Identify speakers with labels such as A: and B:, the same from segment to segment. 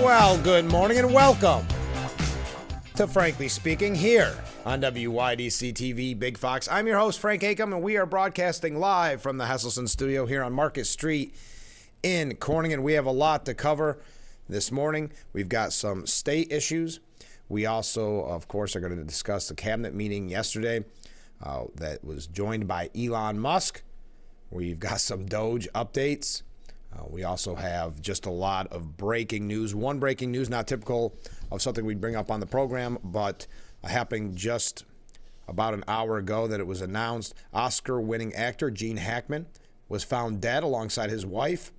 A: Well, good morning and welcome to Frankly Speaking here on WYDC TV Big Fox. I'm your host, Frank Acom, and we are broadcasting live from the Hesselson studio here on Market Street in Corning. We have a lot to cover this morning. We've got some state issues. We also, of course, are going to discuss the cabinet meeting yesterday that was joined by Elon Musk. We've got some Doge updates. We also have just a lot of breaking news. One breaking news, not typical of something we'd bring up on the program, but happening just about an hour ago that it was announced. Oscar-winning actor Gene Hackman was found dead alongside his wife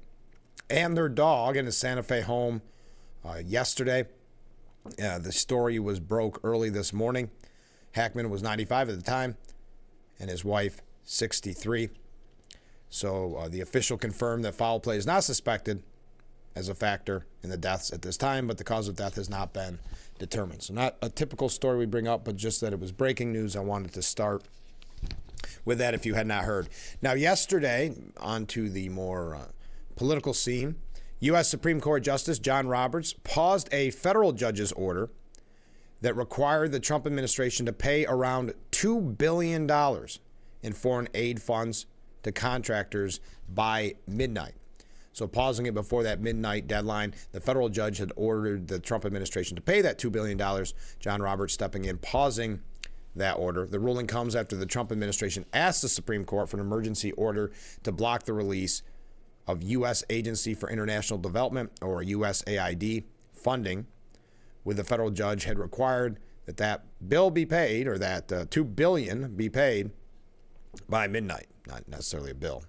A: and their dog in his Santa Fe home yesterday. The story was broke early this morning. Hackman was 95 at the time, and his wife 63. So the official confirmed that foul play is not suspected as a factor in the deaths at this time, but the cause of death has not been determined. So not a typical story we bring up, but just that it was breaking news. I wanted to start with that if you had not heard. Now, yesterday, onto the more political scene, U.S. Supreme Court Justice John Roberts paused a federal judge's order that required the Trump administration to pay around $2 billion in foreign aid funds to contractors by midnight. So pausing it before that midnight deadline, the federal judge had ordered the Trump administration to pay that $2 billion. John Roberts stepping in, pausing that order. The ruling comes after the Trump administration asked the Supreme Court for an emergency order to block the release of U.S. Agency for International Development, or USAID, funding, with the federal judge had required that that bill be paid, or that $2 billion be paid by midnight. Not necessarily a bill.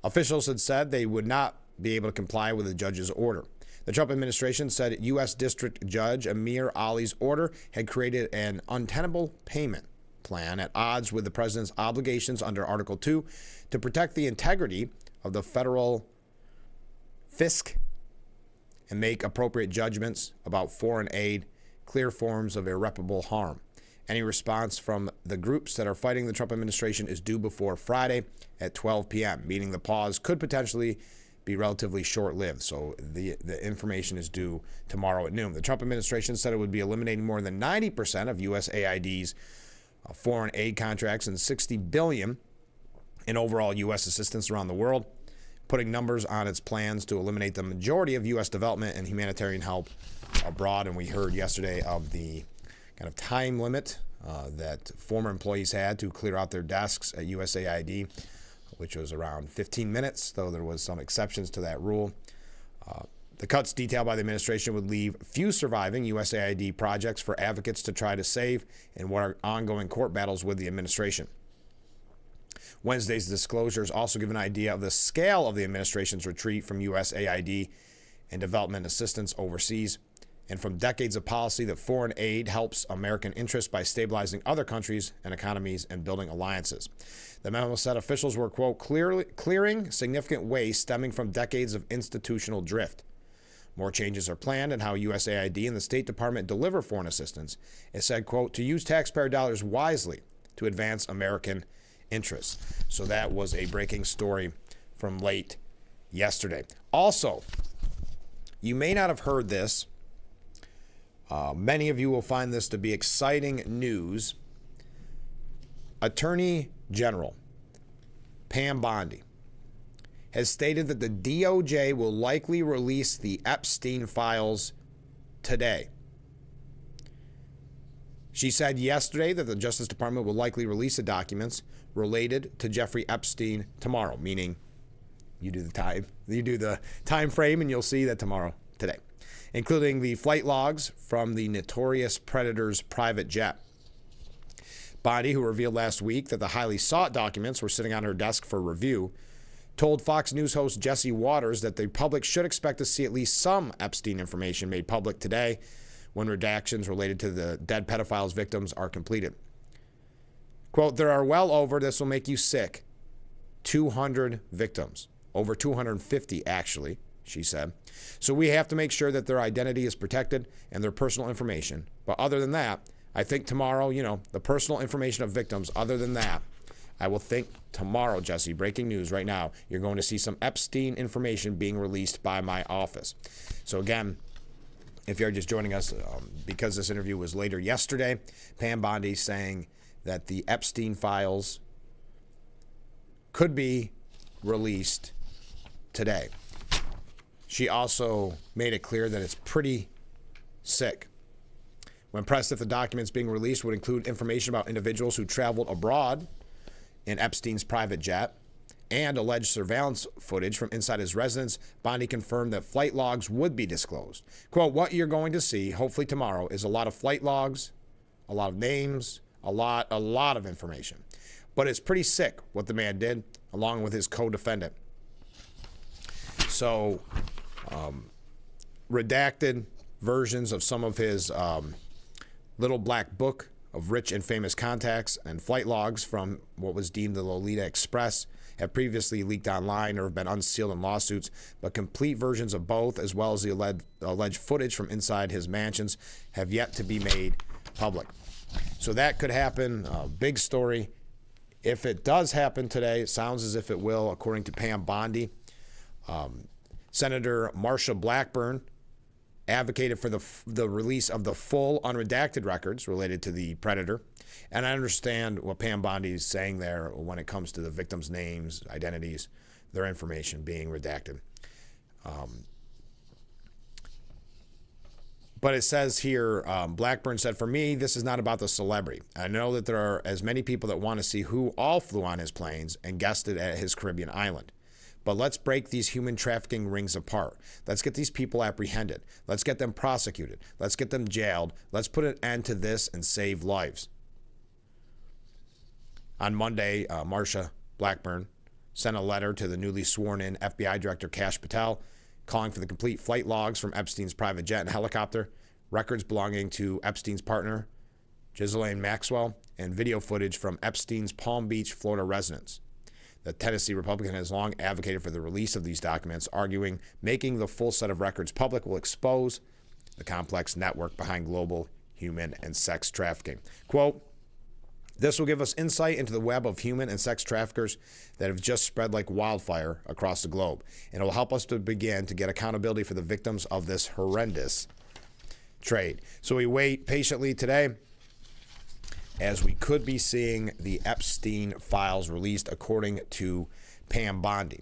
A: Officials had said they would not be able to comply with the judge's order. The Trump administration said U.S. District Judge Amir Ali's order had created an untenable payment plan at odds with the president's obligations under Article 2 to protect the integrity of the federal fisc and make appropriate judgments about foreign aid, clear forms of irreparable harm. Any response from the groups that are fighting the Trump administration is due before Friday at 12 p.m., meaning the pause could potentially be relatively short-lived. So the information is due tomorrow at noon. The Trump administration said it would be eliminating more than 90% of USAID's foreign aid contracts and $60 billion in overall U.S. assistance around the world, putting numbers on its plans to eliminate the majority of U.S. development and humanitarian help abroad. And we heard yesterday of the kind of time limit that former employees had to clear out their desks at USAID, which was around 15 minutes, though there was some exceptions to that rule. The cuts detailed by the administration would leave few surviving USAID projects for advocates to try to save in what are ongoing court battles with the administration. Wednesday's disclosures also give an idea of the scale of the administration's retreat from USAID and development assistance overseas, and from decades of policy that foreign aid helps American interests by stabilizing other countries and economies and building alliances. The memo said officials were, quote, clearing significant waste stemming from decades of institutional drift. More changes are planned in how USAID and the State Department deliver foreign assistance. It said, quote, to use taxpayer dollars wisely to advance American interests. So that was a breaking story from late yesterday. Also, you may not have heard this. Many of you will find this to be exciting news. Attorney General Pam Bondi has stated that the DOJ will likely release the Epstein files today. She said yesterday that the Justice Department will likely release the documents related to Jeffrey Epstein tomorrow, meaning you do the time frame and you'll see that tomorrow, today, including the flight logs from the notorious predator's private jet. Bondi, who revealed last week that the highly sought documents were sitting on her desk for review, told Fox News host Jesse Waters that the public should expect to see at least some Epstein information made public today when redactions related to the dead pedophile's victims are completed. Quote, there are well over, this will make you sick, 200 victims. Over 250, actually, she said. So we have to make sure that their identity is protected and their personal information. But other than that, I think tomorrow, the personal information of victims, other than that, I will think tomorrow, Jesse, breaking news right now, you're going to see some Epstein information being released by my office. So again, if you're just joining us, because this interview was later yesterday, Pam Bondi saying that the Epstein files could be released today. She also made it clear that it's pretty sick. When pressed if the documents being released would include information about individuals who traveled abroad in Epstein's private jet and alleged surveillance footage from inside his residence, Bondi confirmed that flight logs would be disclosed. Quote, what you're going to see, hopefully tomorrow, is a lot of flight logs, a lot of names, a lot of information. But it's pretty sick what the man did, along with his co-defendant. So, redacted versions of some of his little black book of rich and famous contacts and flight logs from what was deemed the Lolita Express have previously leaked online or have been unsealed in lawsuits, but complete versions of both, as well as the alleged footage from inside his mansions, have yet to be made public. So that could happen. Big story. If it does happen today, it sounds as if it will, according to Pam Bondi. Senator Marsha Blackburn advocated for the release of the full unredacted records related to the predator. And I understand what Pam Bondi is saying there when it comes to the victims' names, identities, their information being redacted. But it says here, Blackburn said, for me, this is not about the celebrity. I know that there are as many people that want to see who all flew on his planes and guested at his Caribbean island. But let's break these human trafficking rings apart. Let's get these people apprehended. Let's get them prosecuted. Let's get them jailed. Let's put an end to this and save lives. On Monday, Marsha Blackburn sent a letter to the newly sworn-in FBI Director Kash Patel calling for the complete flight logs from Epstein's private jet and helicopter, records belonging to Epstein's partner, Ghislaine Maxwell, and video footage from Epstein's Palm Beach, Florida residence. The Tennessee Republican has long advocated for the release of these documents, arguing making the full set of records public will expose the complex network behind global human and sex trafficking. Quote, this will give us insight into the web of human and sex traffickers that have just spread like wildfire across the globe, and it will help us to begin to get accountability for the victims of this horrendous trade. So we wait patiently today, as we could be seeing the Epstein files released, according to Pam Bondi.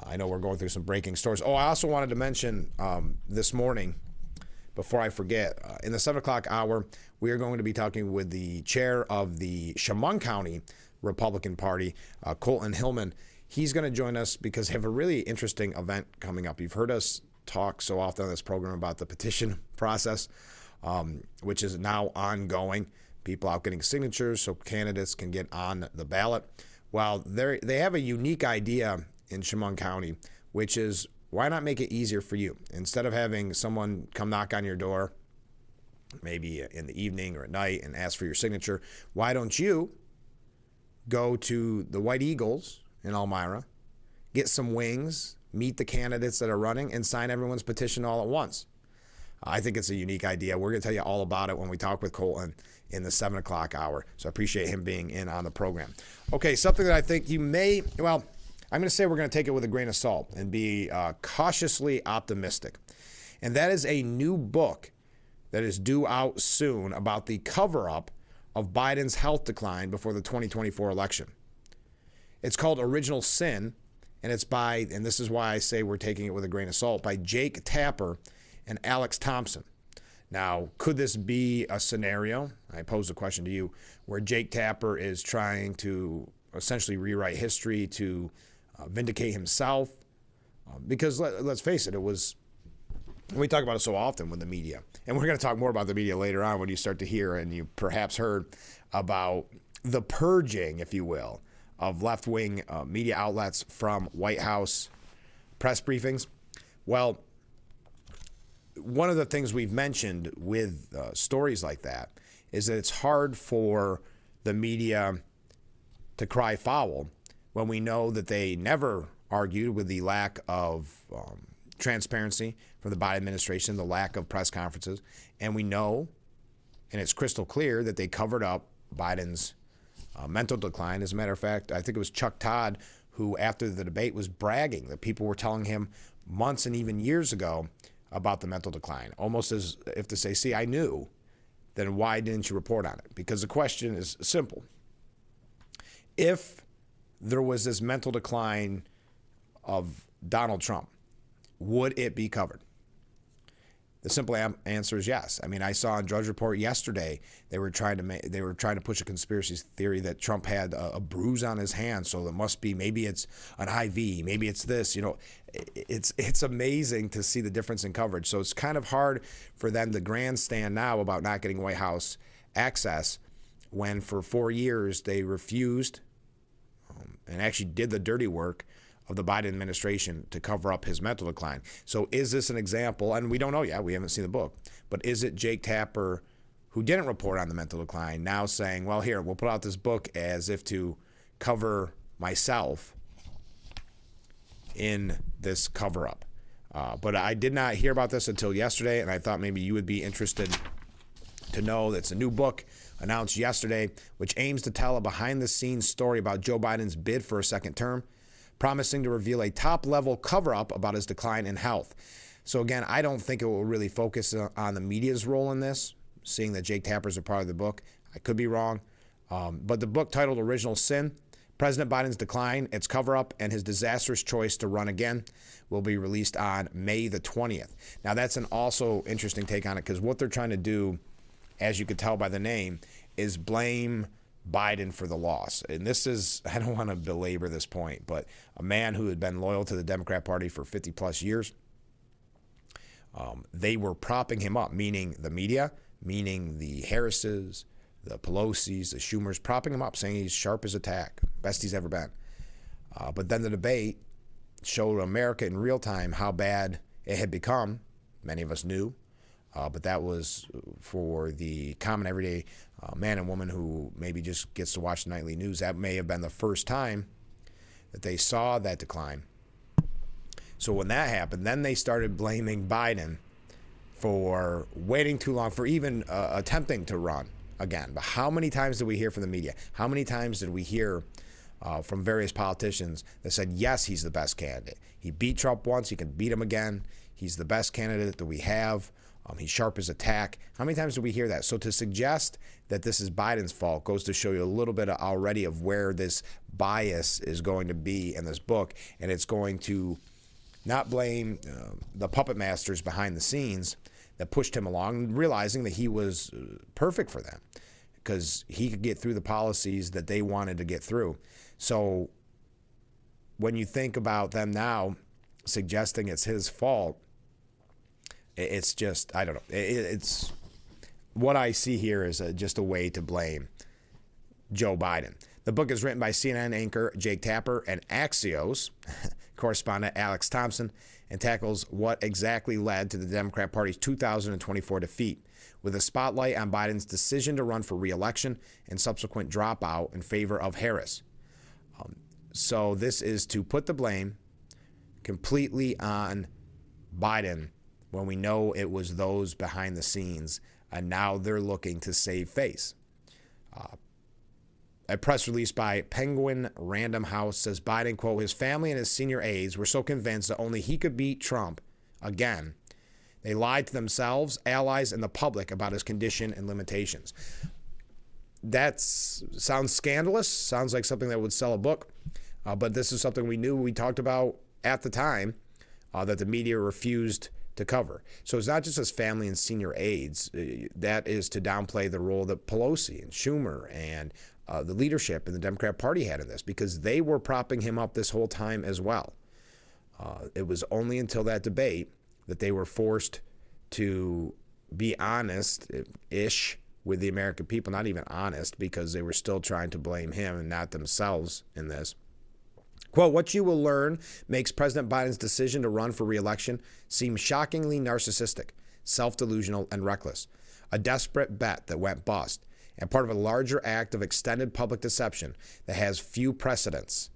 A: I know we're going through some breaking stories. Oh, I also wanted to mention this morning, before I forget, in the 7 o'clock hour, we are going to be talking with the chair of the Chemung County Republican Party, Colton Hillman. He's going to join us because they have a really interesting event coming up. You've heard us talk so often on this program about the petition process, which is now ongoing. People out getting signatures so candidates can get on the ballot. Well, they have a unique idea in Chemung County, which is, why not make it easier for you? Instead of having someone come knock on your door, maybe in the evening or at night, and ask for your signature, why don't you go to the White Eagles in Elmira, get some wings, meet the candidates that are running, and sign everyone's petition all at once? I think it's a unique idea. We're going to tell you all about it when we talk with Colton in the 7 o'clock hour. So I appreciate him being in on the program. Okay, something that I think you may, well, I'm going to say we're going to take it with a grain of salt and be cautiously optimistic. And that is a new book that is due out soon about the cover-up of Biden's health decline before the 2024 election. It's called Original Sin, and it's by, and this is why I say we're taking it with a grain of salt, by Jake Tapper and Alex Thompson. Now, could this be a scenario, I pose the question to you, where Jake Tapper is trying to essentially rewrite history to vindicate himself? Because let's face it, we talk about it so often with the media, and we're going to talk more about the media later on when you start to hear, and you perhaps heard about the purging, if you will, of left-wing media outlets from White House press briefings. Well, one of the things we've mentioned with stories like that is that it's hard for the media to cry foul when we know that they never argued with the lack of transparency from the Biden administration, the lack of press conferences, and we know, and it's crystal clear, that they covered up Biden's mental decline. As a matter of fact, I think it was Chuck Todd who, after the debate, was bragging that people were telling him months and even years ago about the mental decline, almost as if to say, see, I knew, then why didn't you report on it? Because the question is simple. If there was this mental decline of Donald Trump, would it be covered? The simple answer is yes. I mean, I saw on Drudge Report yesterday they were trying to push a conspiracy theory that Trump had a bruise on his hand, so it must be, maybe it's an IV, maybe it's this. You know, it's amazing to see the difference in coverage. So it's kind of hard for them to grandstand now about not getting White House access when for 4 years they refused and actually did the dirty work of the Biden administration to cover up his mental decline. So is this an example? And we don't know yet. We haven't seen the book. But is it Jake Tapper, who didn't report on the mental decline, now saying, well, here, we'll put out this book as if to cover myself in this cover-up? But I did not hear about this until yesterday, and I thought maybe you would be interested to know that it's a new book announced yesterday, which aims to tell a behind-the-scenes story about Joe Biden's bid for a second term, promising to reveal a top-level cover-up about his decline in health. So again, I don't think it will really focus on the media's role in this, seeing that Jake Tapper's a part of the book. I could be wrong. But the book titled Original Sin, President Biden's Decline, Its Cover-Up, and His Disastrous Choice to Run Again will be released on May the 20th. Now, that's an also interesting take on it, because what they're trying to do, as you could tell by the name, is blame Biden for the loss. And this is, I don't want to belabor this point, but a man who had been loyal to the Democrat Party for 50 plus years, they were propping him up, meaning the media, meaning the Harrises, the Pelosi's, the Schumers, propping him up, saying he's sharp as a tack, best he's ever been. But then the debate showed America in real time how bad it had become. Many of us knew, but that was for the common everyday man and woman who maybe just gets to watch the nightly news. That may have been the first time that they saw that decline. So when that happened, then they started blaming Biden for waiting too long, for even attempting to run again. But how many times did we hear from the media? How many times did we hear from various politicians that said, yes, he's the best candidate. He beat Trump once, he can beat him again. He's the best candidate that we have. He's sharp as a tack. How many times do we hear that? So to suggest that this is Biden's fault goes to show you a little bit already of where this bias is going to be in this book. And it's going to not blame the puppet masters behind the scenes that pushed him along, realizing that he was perfect for them because he could get through the policies that they wanted to get through. So when you think about them now suggesting it's his fault, it's just, I don't know. It's what I see here is just a way to blame Joe Biden. The book is written by CNN anchor Jake Tapper and Axios correspondent Alex Thompson and tackles what exactly led to the Democrat Party's 2024 defeat, with a spotlight on Biden's decision to run for re-election and subsequent dropout in favor of Harris. So this is to put the blame completely on Biden when we know it was those behind the scenes, and now they're looking to save face. A press release by Penguin Random House says Biden, quote, his family and his senior aides were so convinced that only he could beat Trump again. They lied to themselves, allies, and the public about his condition and limitations. That sounds scandalous, sounds like something that would sell a book, but this is something we knew, we talked about at the time, that the media refused to cover. So it's not just his family and senior aides. That is to downplay the role that Pelosi and Schumer and the leadership in the Democrat Party had in this, because they were propping him up this whole time as well. It was only until that debate that they were forced to be honest-ish with the American people, not even honest, because they were still trying to blame him and not themselves in this. Quote, what you will learn makes President Biden's decision to run for re-election seem shockingly narcissistic, self-delusional, and reckless. A desperate bet that went bust, and part of a larger act of extended public deception that has few precedents.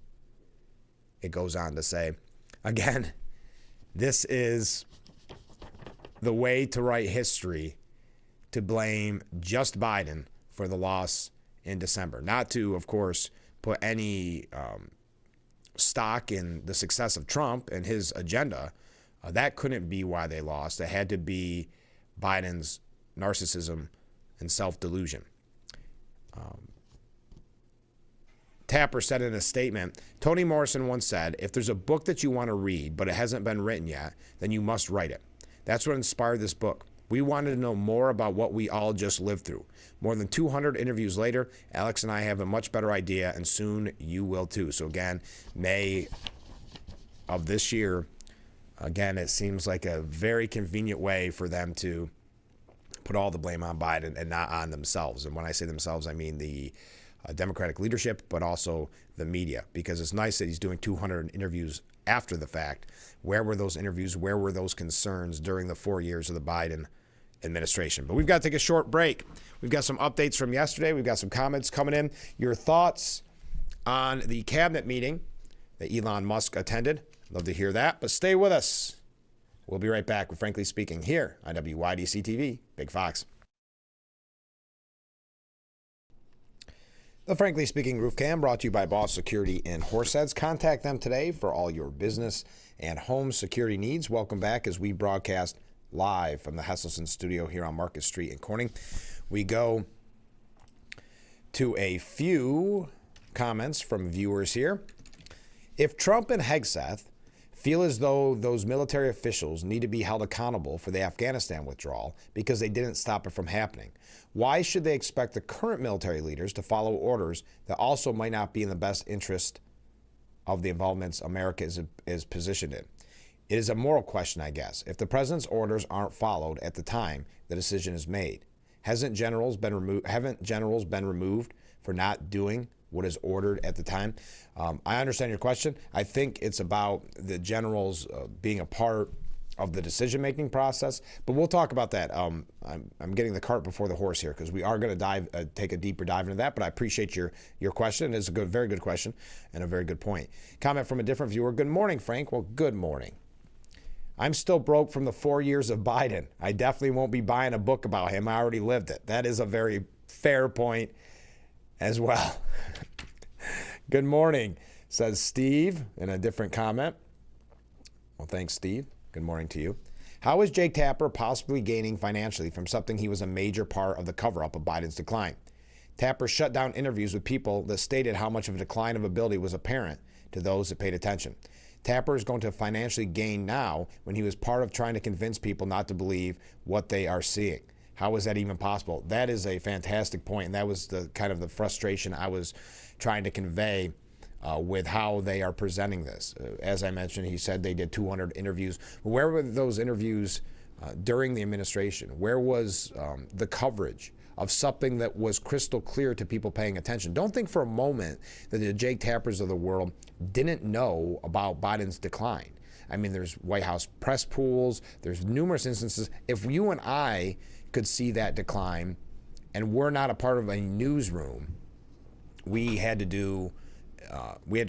A: It goes on to say, again, this is the way to write history, to blame just Biden for the loss in December. Not to, of course, put any stock in the success of Trump and his agenda, That couldn't be why they lost. It had to be Biden's narcissism and self-delusion. Tapper said in a statement, Toni Morrison once said, if there's a book that you want to read, but it hasn't been written yet, then you must write it. That's what inspired this book. We wanted to know more about what we all just lived through. More than 200 interviews later, Alex and I have a much better idea, and soon you will too. So again, May of this year, again, it seems like a very convenient way for them to put all the blame on Biden and not on themselves. And when I say themselves, I mean the Democratic leadership, but also the media, because it's nice that he's doing 200 interviews after the fact. Where were those interviews? Where were those concerns during the 4 years of the Biden administration? But we've got to take a short break. We've got some updates from yesterday. We've got some comments coming in. Your thoughts on the cabinet meeting that Elon Musk attended. Love to hear that, but stay with us. We'll be right back with Frankly Speaking here on WYDC TV, Big Fox. The Frankly Speaking Roof Cam brought to you by Boss Security in Horseheads. Contact them today for all your business and home security needs. Welcome back as we broadcast live from the Hesselson studio here on Market Street in Corning. We go to a few comments from viewers here. If Trump and Hegseth feel as though those military officials need to be held accountable for the Afghanistan withdrawal because they didn't stop it from happening, why should they expect the current military leaders to follow orders that also might not be in the best interest of the involvements America is positioned in? It is a moral question, I guess. If the president's orders aren't followed at the time the decision is made, haven't generals been removed for not doing what is ordered at the time? I understand your question. I think it's about the generals being a part of the decision-making process, but we'll talk about that. I'm getting the cart before the horse here because we are going to take a deeper dive into that, but I appreciate your question. It's a very good question and a very good point. Comment from a different viewer. Good morning, Frank. Well, good morning. I'm still broke from the 4 years of Biden. I definitely won't be buying a book about him. I already lived it. That is a very fair point as well. Good morning, says Steve in a different comment. Well, thanks, Steve. Good morning to you. How is Jake Tapper possibly gaining financially from something he was a major part of the cover-up of Biden's decline? Tapper shut down interviews with people that stated how much of a decline of ability was apparent to those that paid attention. Tapper is going to financially gain now when he was part of trying to convince people not to believe what they are seeing. How is that even possible? That is a fantastic point, and that was the kind of the frustration I was trying to convey with how they are presenting this. As I mentioned, he said they did 200 interviews. Where were those interviews during the administration? Where was the coverage of something that was crystal clear to people paying attention? Don't think for a moment that the Jake Tappers of the world didn't know about Biden's decline. I mean, there's White House press pools. There's numerous instances. If you and I could see that decline and we're not a part of a newsroom, we had to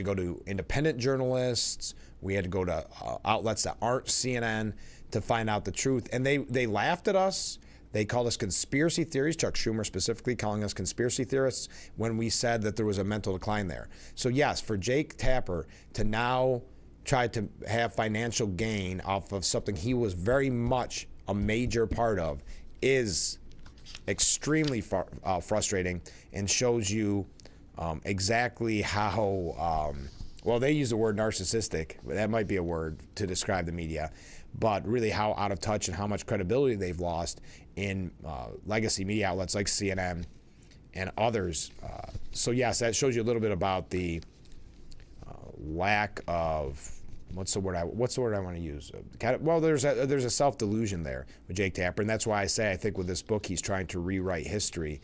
A: go to independent journalists. We had to go to outlets that aren't CNN to find out the truth. And they laughed at us. They called us conspiracy theories, Chuck Schumer specifically calling us conspiracy theorists when we said that there was a mental decline there. So yes, for Jake Tapper to now try to have financial gain off of something he was very much a major part of is extremely frustrating and shows you exactly how, well, they use the word narcissistic. That might be a word to describe the media, but really how out of touch and how much credibility they've lost in legacy media outlets like CNN and others. So yes, that shows you a little bit about the lack of, what's the word I want to use? Well, there's a self-delusion there with Jake Tapper, and that's why I say I think with this book he's trying to rewrite history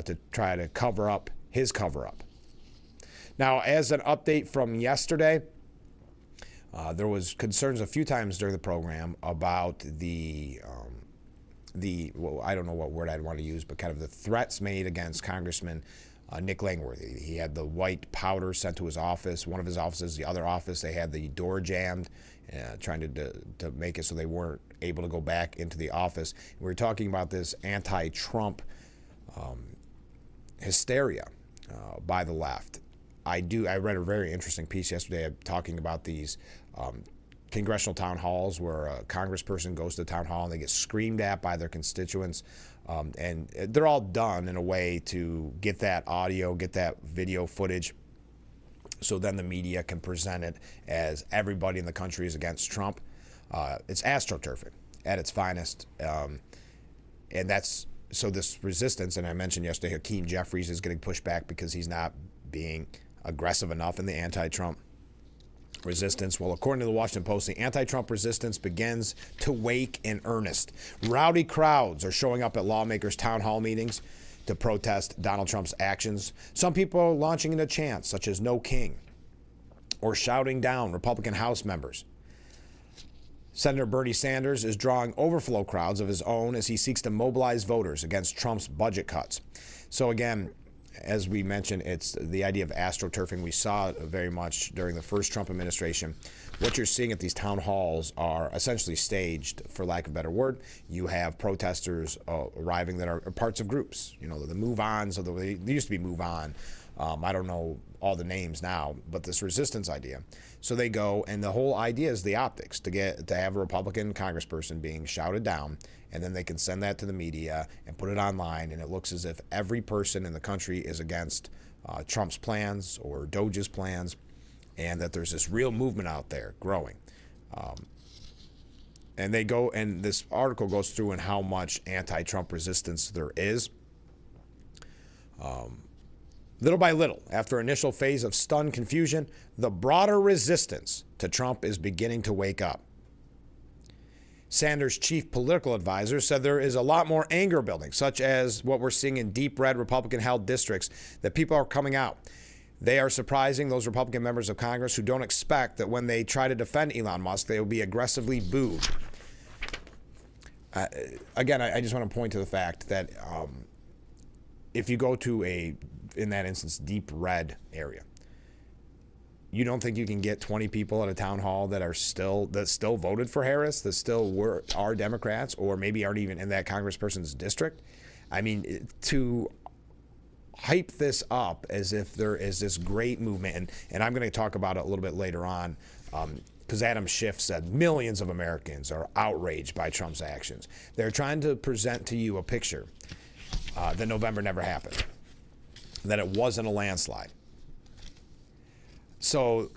A: to try to cover up his cover-up. Now, as an update from yesterday, there was concerns a few times during the program about well, I don't know what word I'd want to use, but kind of the threats made against Congressman Nick Langworthy. He had the white powder sent to his office, one of his offices, the other office, they had the door jammed, trying to make it so they weren't able to go back into the office. We were talking about this anti-Trump hysteria by the left. I read a very interesting piece yesterday talking about these congressional town halls where a congressperson goes to the town hall and they get screamed at by their constituents. And they're all done in a way to get that audio, get that video footage, so then the media can present it as everybody in the country is against Trump. It's astroturfing at its finest. And that's so this resistance, and I mentioned yesterday, Hakeem Jeffries is getting pushed back because he's not being aggressive enough in the anti-Trump resistance. Well, according to the Washington Post, the anti-Trump resistance begins to wake in earnest. Rowdy crowds are showing up at lawmakers' town hall meetings to protest Donald Trump's actions. Some people are launching into chants such as "No King" or shouting down Republican House members. Senator Bernie Sanders is drawing overflow crowds of his own as he seeks to mobilize voters against Trump's budget cuts. So again, as we mentioned, it's the idea of astroturfing. We saw it very much during the first Trump administration. What you're seeing at these town halls are essentially staged, for lack of a better word. You have protesters arriving that are parts of groups. You know, the move-ons, they used to be Move On. I don't know all the names now, but this resistance idea. So they go, and the whole idea is the optics, to have a Republican congressperson being shouted down, and then they can send that to the media and put it online, and it looks as if every person in the country is against Trump's plans or Doge's plans, and that there's this real movement out there growing. And they go, and this article goes through and how much anti-Trump resistance there is. Little by little, after initial phase of stunned confusion, the broader resistance to Trump is beginning to wake up. Sanders' chief political advisor said there is a lot more anger building, such as what we're seeing in deep red Republican-held districts, that people are coming out. They are surprising those Republican members of Congress who don't expect that when they try to defend Elon Musk, they will be aggressively booed. Again, I just want to point to the fact that if you go to in that instance, deep red area, you don't think you can get 20 people at a town hall that still voted for Harris, that still are Democrats, or maybe aren't even in that congressperson's district? I mean, to hype this up as if there is this great movement, and I'm going to talk about it a little bit later on, because Adam Schiff said millions of Americans are outraged by Trump's actions. They're trying to present to you a picture that November never happened, that it wasn't a landslide. So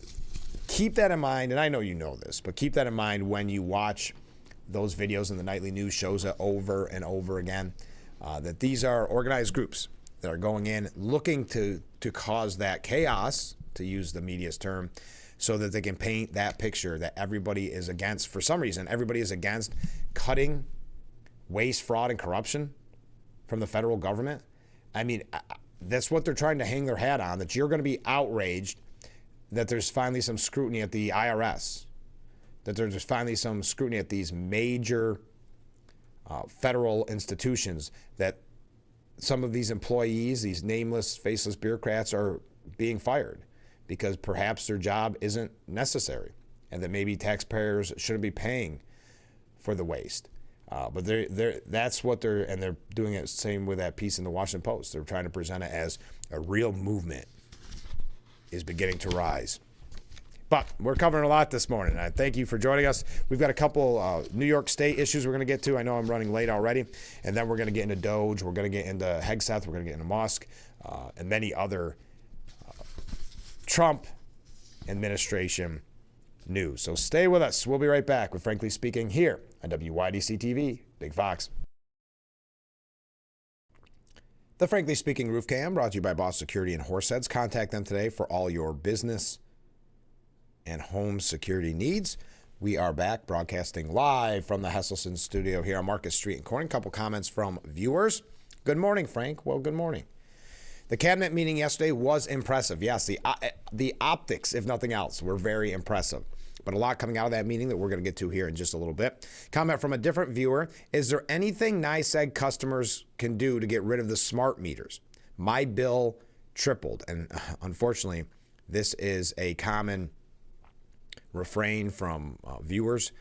A: keep that in mind, and I know you know this, but keep that in mind when you watch those videos in the nightly news shows over and over again, that these are organized groups that are going in looking to cause that chaos, to use the media's term, so that they can paint that picture that everybody is against. For some reason, everybody is against cutting waste, fraud, and corruption from the federal government. I mean, that's what they're trying to hang their hat on, that you're going to be outraged that there's finally some scrutiny at the IRS, that there's finally some scrutiny at these major federal institutions, that some of these employees, these nameless, faceless bureaucrats, are being fired because perhaps their job isn't necessary, and that maybe taxpayers shouldn't be paying for the waste. But that's what they're doing it same with that piece in the Washington Post. They're trying to present it as a real movement is beginning to rise. But we're covering a lot this morning. I thank you for joining us. We've got a couple New York State issues we're going to get to. I know I'm running late already. And then we're going to get into Doge. We're going to get into Hegseth. We're going to get into Musk and many other Trump administration news. So stay with us. We'll be right back with Frankly Speaking here on WYDC TV, Big Fox. The Frankly Speaking Roof Cam brought to you by Boss Security and Horseheads. Contact them today for all your business and home security needs. We are back broadcasting live from the Hesselson studio here on Market Street in Corning. A couple comments from viewers. Good morning, Frank. Well, good morning. The cabinet meeting yesterday was impressive. Yes, the optics, if nothing else, were very impressive. But a lot coming out of that meeting that we're going to get to here in just a little bit. Comment from a different viewer. Is there anything NYSEG customers can do to get rid of the smart meters? My bill tripled. And unfortunately, this is a common refrain from viewers.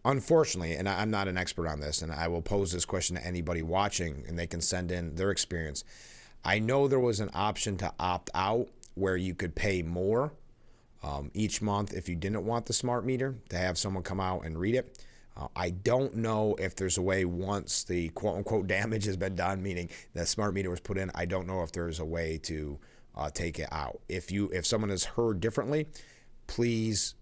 A: Unfortunately, and I'm not an expert on this, and I will pose this question to anybody watching, and they can send in their experience. I know there was an option to opt out where you could pay more each month if you didn't want the smart meter to have someone come out and read it. I don't know if there's a way once the quote-unquote damage has been done, meaning the smart meter was put in, I don't know if there's a way to take it out. If someone has heard differently, please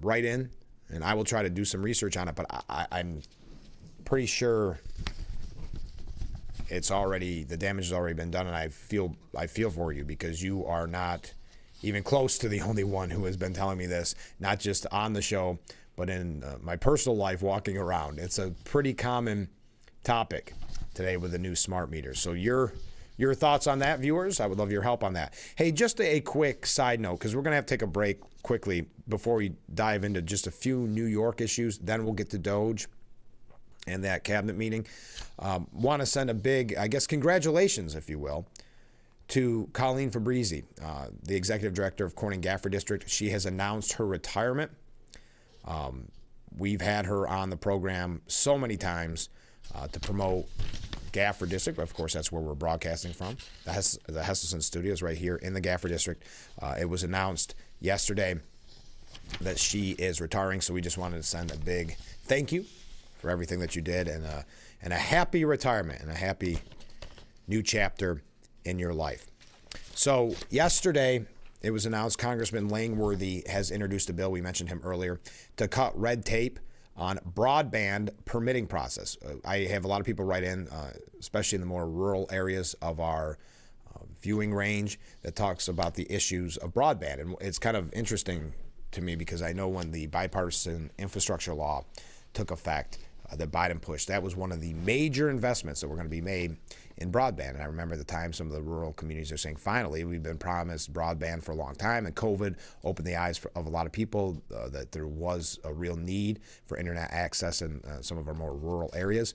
A: write in, and I will try to do some research on it, but I'm pretty sure the damage has already been done, and I feel for you because you are not even close to the only one who has been telling me this, not just on the show, but in my personal life walking around. It's a pretty common topic today with the new smart meters. So your thoughts on that, viewers? I would love your help on that. Hey, just a quick side note, because we're going to have to take a break quickly before we dive into just a few New York issues. Then we'll get to Doge and that cabinet meeting. Want to send a big, I guess, congratulations, if you will, to Colleen Fabrizi, the executive director of Corning Gaffer District. She has announced her retirement. We've had her on the program so many times to promote Gaffer District. Of course, that's where we're broadcasting from. The Hesselson Studios right here in the Gaffer District. It was announced yesterday that she is retiring, so we just wanted to send a big thank you for everything that you did, and a happy retirement and a happy new chapter in your life. So yesterday, it was announced Congressman Langworthy has introduced a bill, we mentioned him earlier, to cut red tape on broadband permitting process. I have a lot of people write in, especially in the more rural areas of our viewing range, that talks about the issues of broadband. And it's kind of interesting to me because I know when the bipartisan infrastructure law took effect, that Biden pushed, that was one of the major investments that were going to be made in broadband. And I remember at the time some of the rural communities are saying, finally, we've been promised broadband for a long time, and COVID opened the eyes of a lot of people that there was a real need for internet access in some of our more rural areas.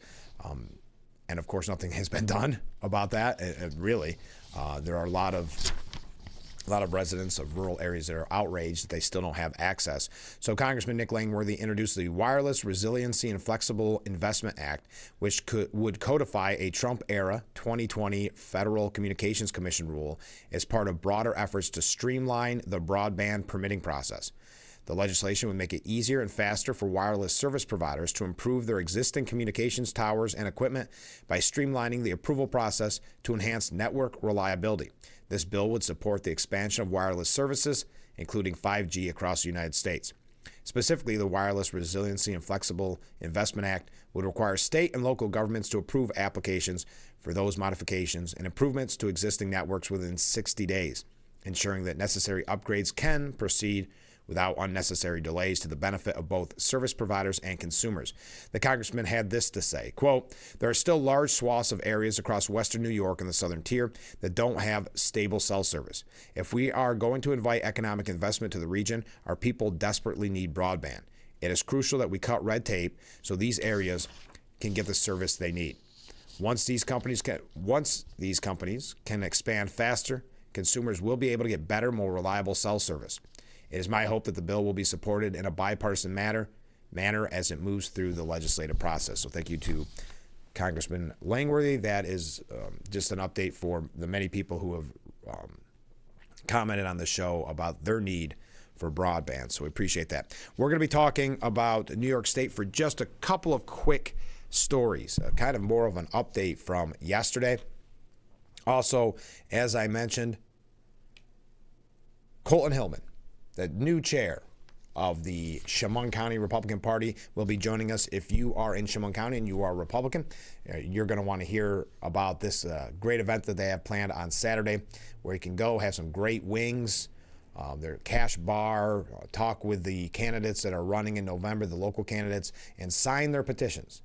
A: And of course, nothing has been done about that. Really, there are a lot of residents of rural areas that are outraged that they still don't have access. So Congressman Nick Langworthy introduced the Wireless Resiliency and Flexible Investment Act, which would codify a Trump-era 2020 Federal Communications Commission rule as part of broader efforts to streamline the broadband permitting process. The legislation would make it easier and faster for wireless service providers to improve their existing communications towers and equipment by streamlining the approval process to enhance network reliability. This bill would support the expansion of wireless services, including 5G, across the United States. Specifically, the Wireless Resiliency and Flexible Investment Act would require state and local governments to approve applications for those modifications and improvements to existing networks within 60 days, ensuring that necessary upgrades can proceed without unnecessary delays to the benefit of both service providers and consumers. The congressman had this to say, quote, "There are still large swaths of areas across western New York and the southern tier that don't have stable cell service. If we are going to invite economic investment to the region, our people desperately need broadband. It is crucial that we cut red tape so these areas can get the service they need. Once these companies can expand faster, consumers will be able to get better, more reliable cell service. It is my hope that the bill will be supported in a bipartisan manner as it moves through the legislative process." So thank you to Congressman Langworthy. That is just an update for the many people who have commented on the show about their need for broadband. So we appreciate that. We're going to be talking about New York State for just a couple of quick stories, kind of more of an update from yesterday. Also, as I mentioned, Colton Hillman, the new chair of the Chemung County Republican Party, will be joining us. If you are in Chemung County and you are a Republican, you're going to want to hear about this great event that they have planned on Saturday, where you can go have some great wings, their cash bar, talk with the candidates that are running in November, the local candidates, and sign their petitions.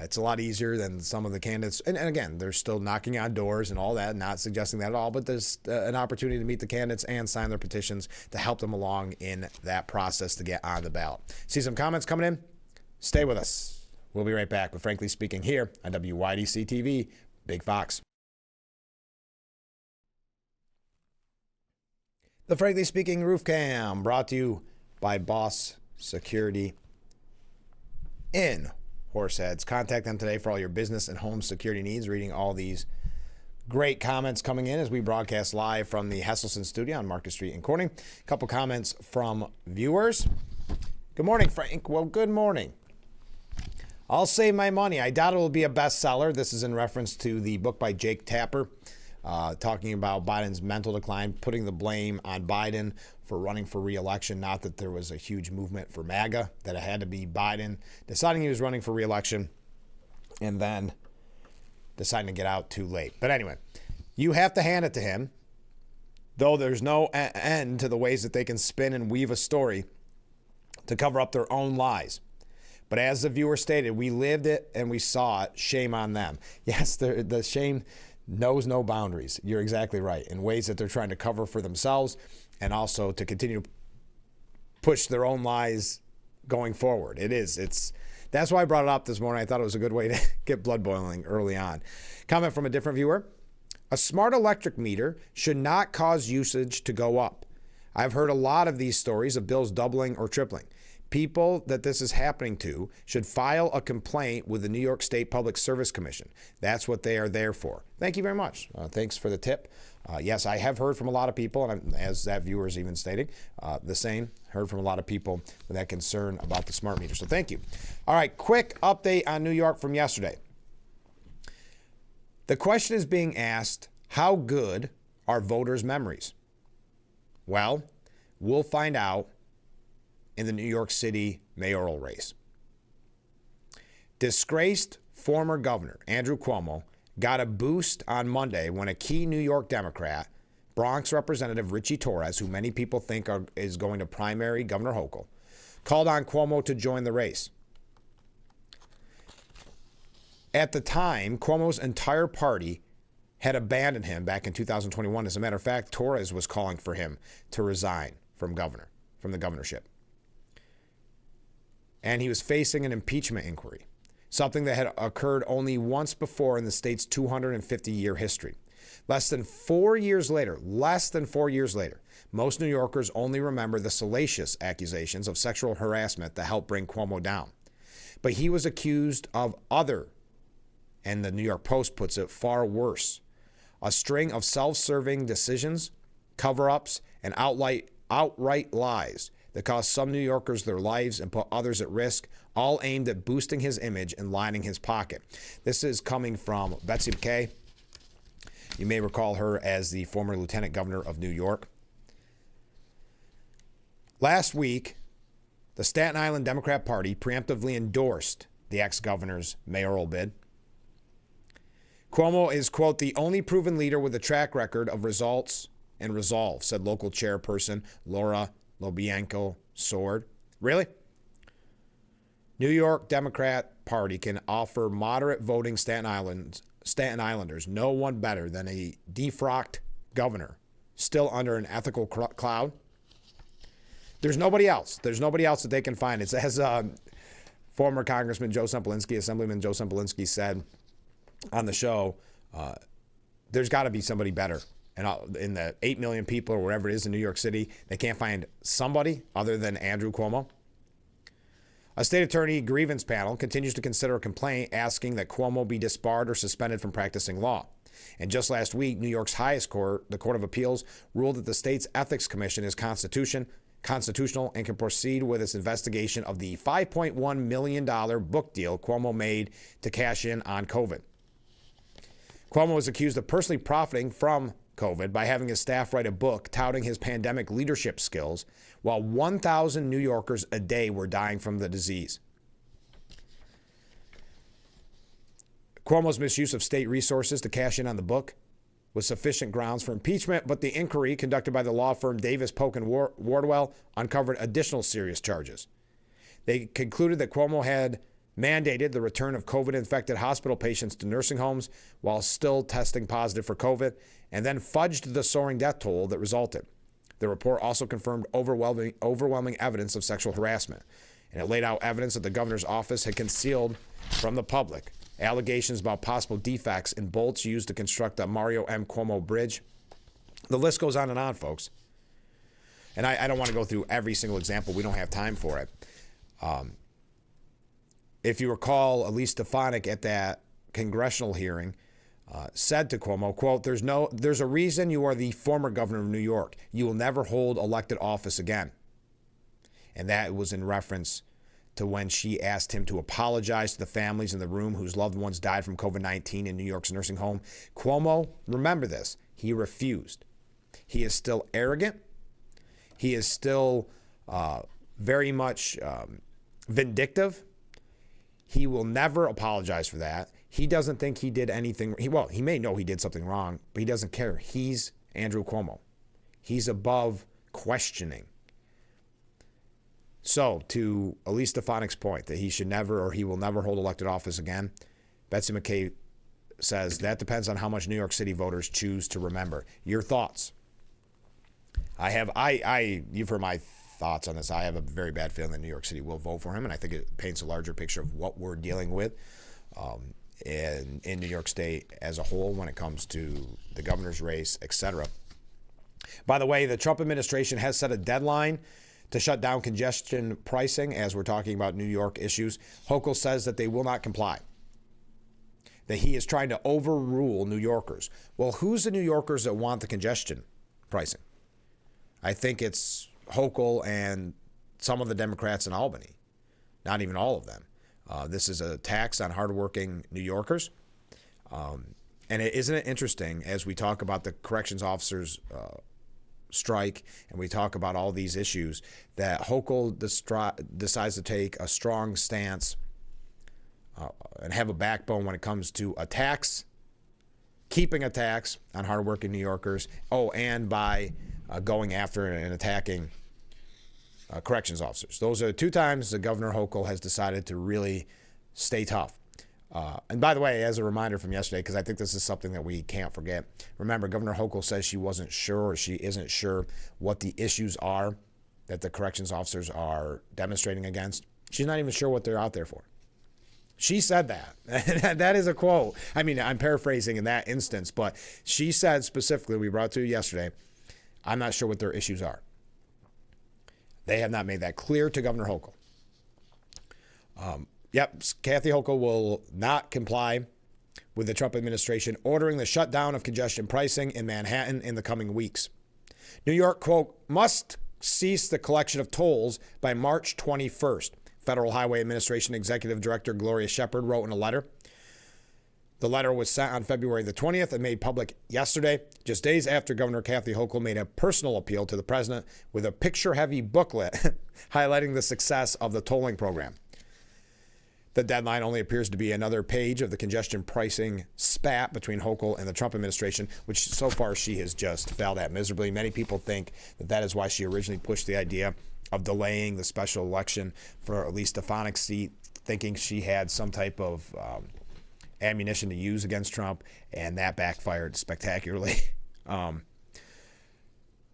A: It's a lot easier than some of the candidates. And again, they're still knocking on doors and all that, not suggesting that at all, but there's an opportunity to meet the candidates and sign their petitions to help them along in that process to get on the ballot. See some comments coming in? Stay with us. We'll be right back with Frankly Speaking here on WYDC TV, Big Fox. The Frankly Speaking Roof Cam, brought to you by Boss Security in Horseheads. Contact them today for all your business and home security needs. Reading all these Great comments coming in as we broadcast live from the Hesselson studio on Market Street in Corning. A couple comments from viewers. Good morning, Frank. Well, good morning. I'll save my money. I doubt it will be a bestseller. This is in reference to the book by Jake Tapper, talking about Biden's mental decline, putting the blame on Biden for running for re-election. Not that there was a huge movement for MAGA, that it had to be Biden deciding he was running for re-election and then deciding to get out too late. But anyway, you have to hand it to him, though there's no end to the ways that they can spin and weave a story to cover up their own lies. But as the viewer stated, we lived it and we saw it. Shame on them. Yes, the shame knows no boundaries. You're exactly right. In ways that they're trying to cover for themselves and also to continue to push their own lies going forward. That's why I brought it up this morning. I thought it was a good way to get blood boiling early on. Comment from a different viewer. A smart electric meter should not cause usage to go up. I've heard a lot of these stories of bills doubling or tripling. People that this is happening to should file a complaint with the New York State Public Service Commission. That's what they are there for. Thank you very much. Thanks for the tip. Yes, I have heard from a lot of people, and as that viewer is even stating, the same. Heard from a lot of people with that concern about the smart meter. So thank you. All right, quick update on New York from yesterday. The question is being asked, how good are voters' memories? Well, we'll find out in the New York City mayoral race. Disgraced former governor Andrew Cuomo got a boost on Monday when a key New York Democrat, Bronx Representative Richie Torres, who many people think is going to primary Governor Hochul, called on Cuomo to join the race. At the time, Cuomo's entire party had abandoned him back in 2021. As a matter of fact, Torres was calling for him to resign from the governorship. And he was facing an impeachment inquiry, something that had occurred only once before in the state's 250-year history. Less than 4 years later, most New Yorkers only remember the salacious accusations of sexual harassment that helped bring Cuomo down. But he was accused of other, and the New York Post puts it far worse, a string of self-serving decisions, cover-ups, and outright lies that cost some New Yorkers their lives and put others at risk, all aimed at boosting his image and lining his pocket. This is coming from Betsy McKay. You may recall her as the former lieutenant governor of New York. Last week, the Staten Island Democrat Party preemptively endorsed the ex-governor's mayoral bid. Cuomo is, quote, the only proven leader with a track record of results and resolve, said local chairperson Laura Lobianco Sword. Really? New York Democrat Party can offer moderate voting Staten Islanders no one better than a defrocked governor still under an ethical cloud. There's nobody else. There's nobody else that they can find. It's as former Congressman Joe Semplinsky, Assemblyman Joe Semplinsky said on the show, there's got to be somebody better. And in the 8 million people or whatever it is in New York City, they can't find somebody other than Andrew Cuomo. A state attorney grievance panel continues to consider a complaint asking that Cuomo be disbarred or suspended from practicing law. And just last week, New York's highest court, the Court of Appeals, ruled that the state's ethics commission is constitutional and can proceed with its investigation of the $5.1 million book deal Cuomo made to cash in on COVID. Cuomo was accused of personally profiting from COVID by having his staff write a book touting his pandemic leadership skills while 1,000 New Yorkers a day were dying from the disease. Cuomo's misuse of state resources to cash in on the book was sufficient grounds for impeachment, but the inquiry conducted by the law firm Davis, Polk & Wardwell uncovered additional serious charges. They concluded that Cuomo had mandated the return of COVID-infected hospital patients to nursing homes while still testing positive for COVID, and then fudged the soaring death toll that resulted. The report also confirmed overwhelming evidence of sexual harassment, and it laid out evidence that the governor's office had concealed from the public allegations about possible defects in bolts used to construct the Mario M. Cuomo Bridge. The list goes on, folks. And I don't want to go through every single example. We don't have time for it. If you recall, Elise Stefanik at that congressional hearing said to Cuomo, quote, there's a reason you are the former governor of New York. You will never hold elected office again. And that was in reference to when she asked him to apologize to the families in the room whose loved ones died from COVID-19 in New York's nursing home. Cuomo, remember this, he refused. He is still arrogant. He is still very much vindictive. He will never apologize for that. He doesn't think he did anything. He may know he did something wrong, but he doesn't care. He's Andrew Cuomo. He's above questioning. So, to Elise Stefanik's point that he should never or he will never hold elected office again, Betsy McKay says that depends on how much New York City voters choose to remember. Your thoughts? You've heard my thoughts on this. I have a very bad feeling that New York City will vote for him, and I think it paints a larger picture of what we're dealing with in New York State as a whole when it comes to the governor's race, etc. By the way, the Trump administration has set a deadline to shut down congestion pricing as we're talking about New York issues. Hochul says that they will not comply, that he is trying to overrule New Yorkers. Well, who's the New Yorkers that want the congestion pricing? I think it's Hochul and some of the Democrats in Albany, not even all of them. This is a tax on hardworking New Yorkers. And isn't it interesting as we talk about the corrections officers strike and we talk about all these issues that Hochul decides to take a strong stance and have a backbone when it comes to a tax, keeping a tax on hardworking New Yorkers. Oh, and by going after and attacking corrections officers. Those are 2 times that Governor Hochul has decided to really stay tough. And by the way, as a reminder from yesterday, because I think this is something that we can't forget, remember Governor Hochul says she wasn't sure or she isn't sure what the issues are that the corrections officers are demonstrating against. She's not even sure what they're out there for. She said that. That is a quote. I mean, I'm paraphrasing in that instance, but she said specifically, we brought to you yesterday, I'm not sure what their issues are. They have not made that clear to Governor Hochul. Kathy Hochul will not comply with the Trump administration ordering the shutdown of congestion pricing in Manhattan in the coming weeks. New York, quote, must cease the collection of tolls by March 21st. Federal Highway Administration Executive Director Gloria Shepard wrote in a letter. The letter was sent on February the 20th and made public yesterday, just days after Governor Kathy Hochul made a personal appeal to the president with a picture-heavy booklet highlighting the success of the tolling program. The deadline only appears to be another page of the congestion pricing spat between Hochul and the Trump administration, which so far she has just failed at miserably. Many people think that is why she originally pushed the idea of delaying the special election for Elise Stefanik's seat, thinking she had some type of ammunition to use against Trump, and that backfired spectacularly.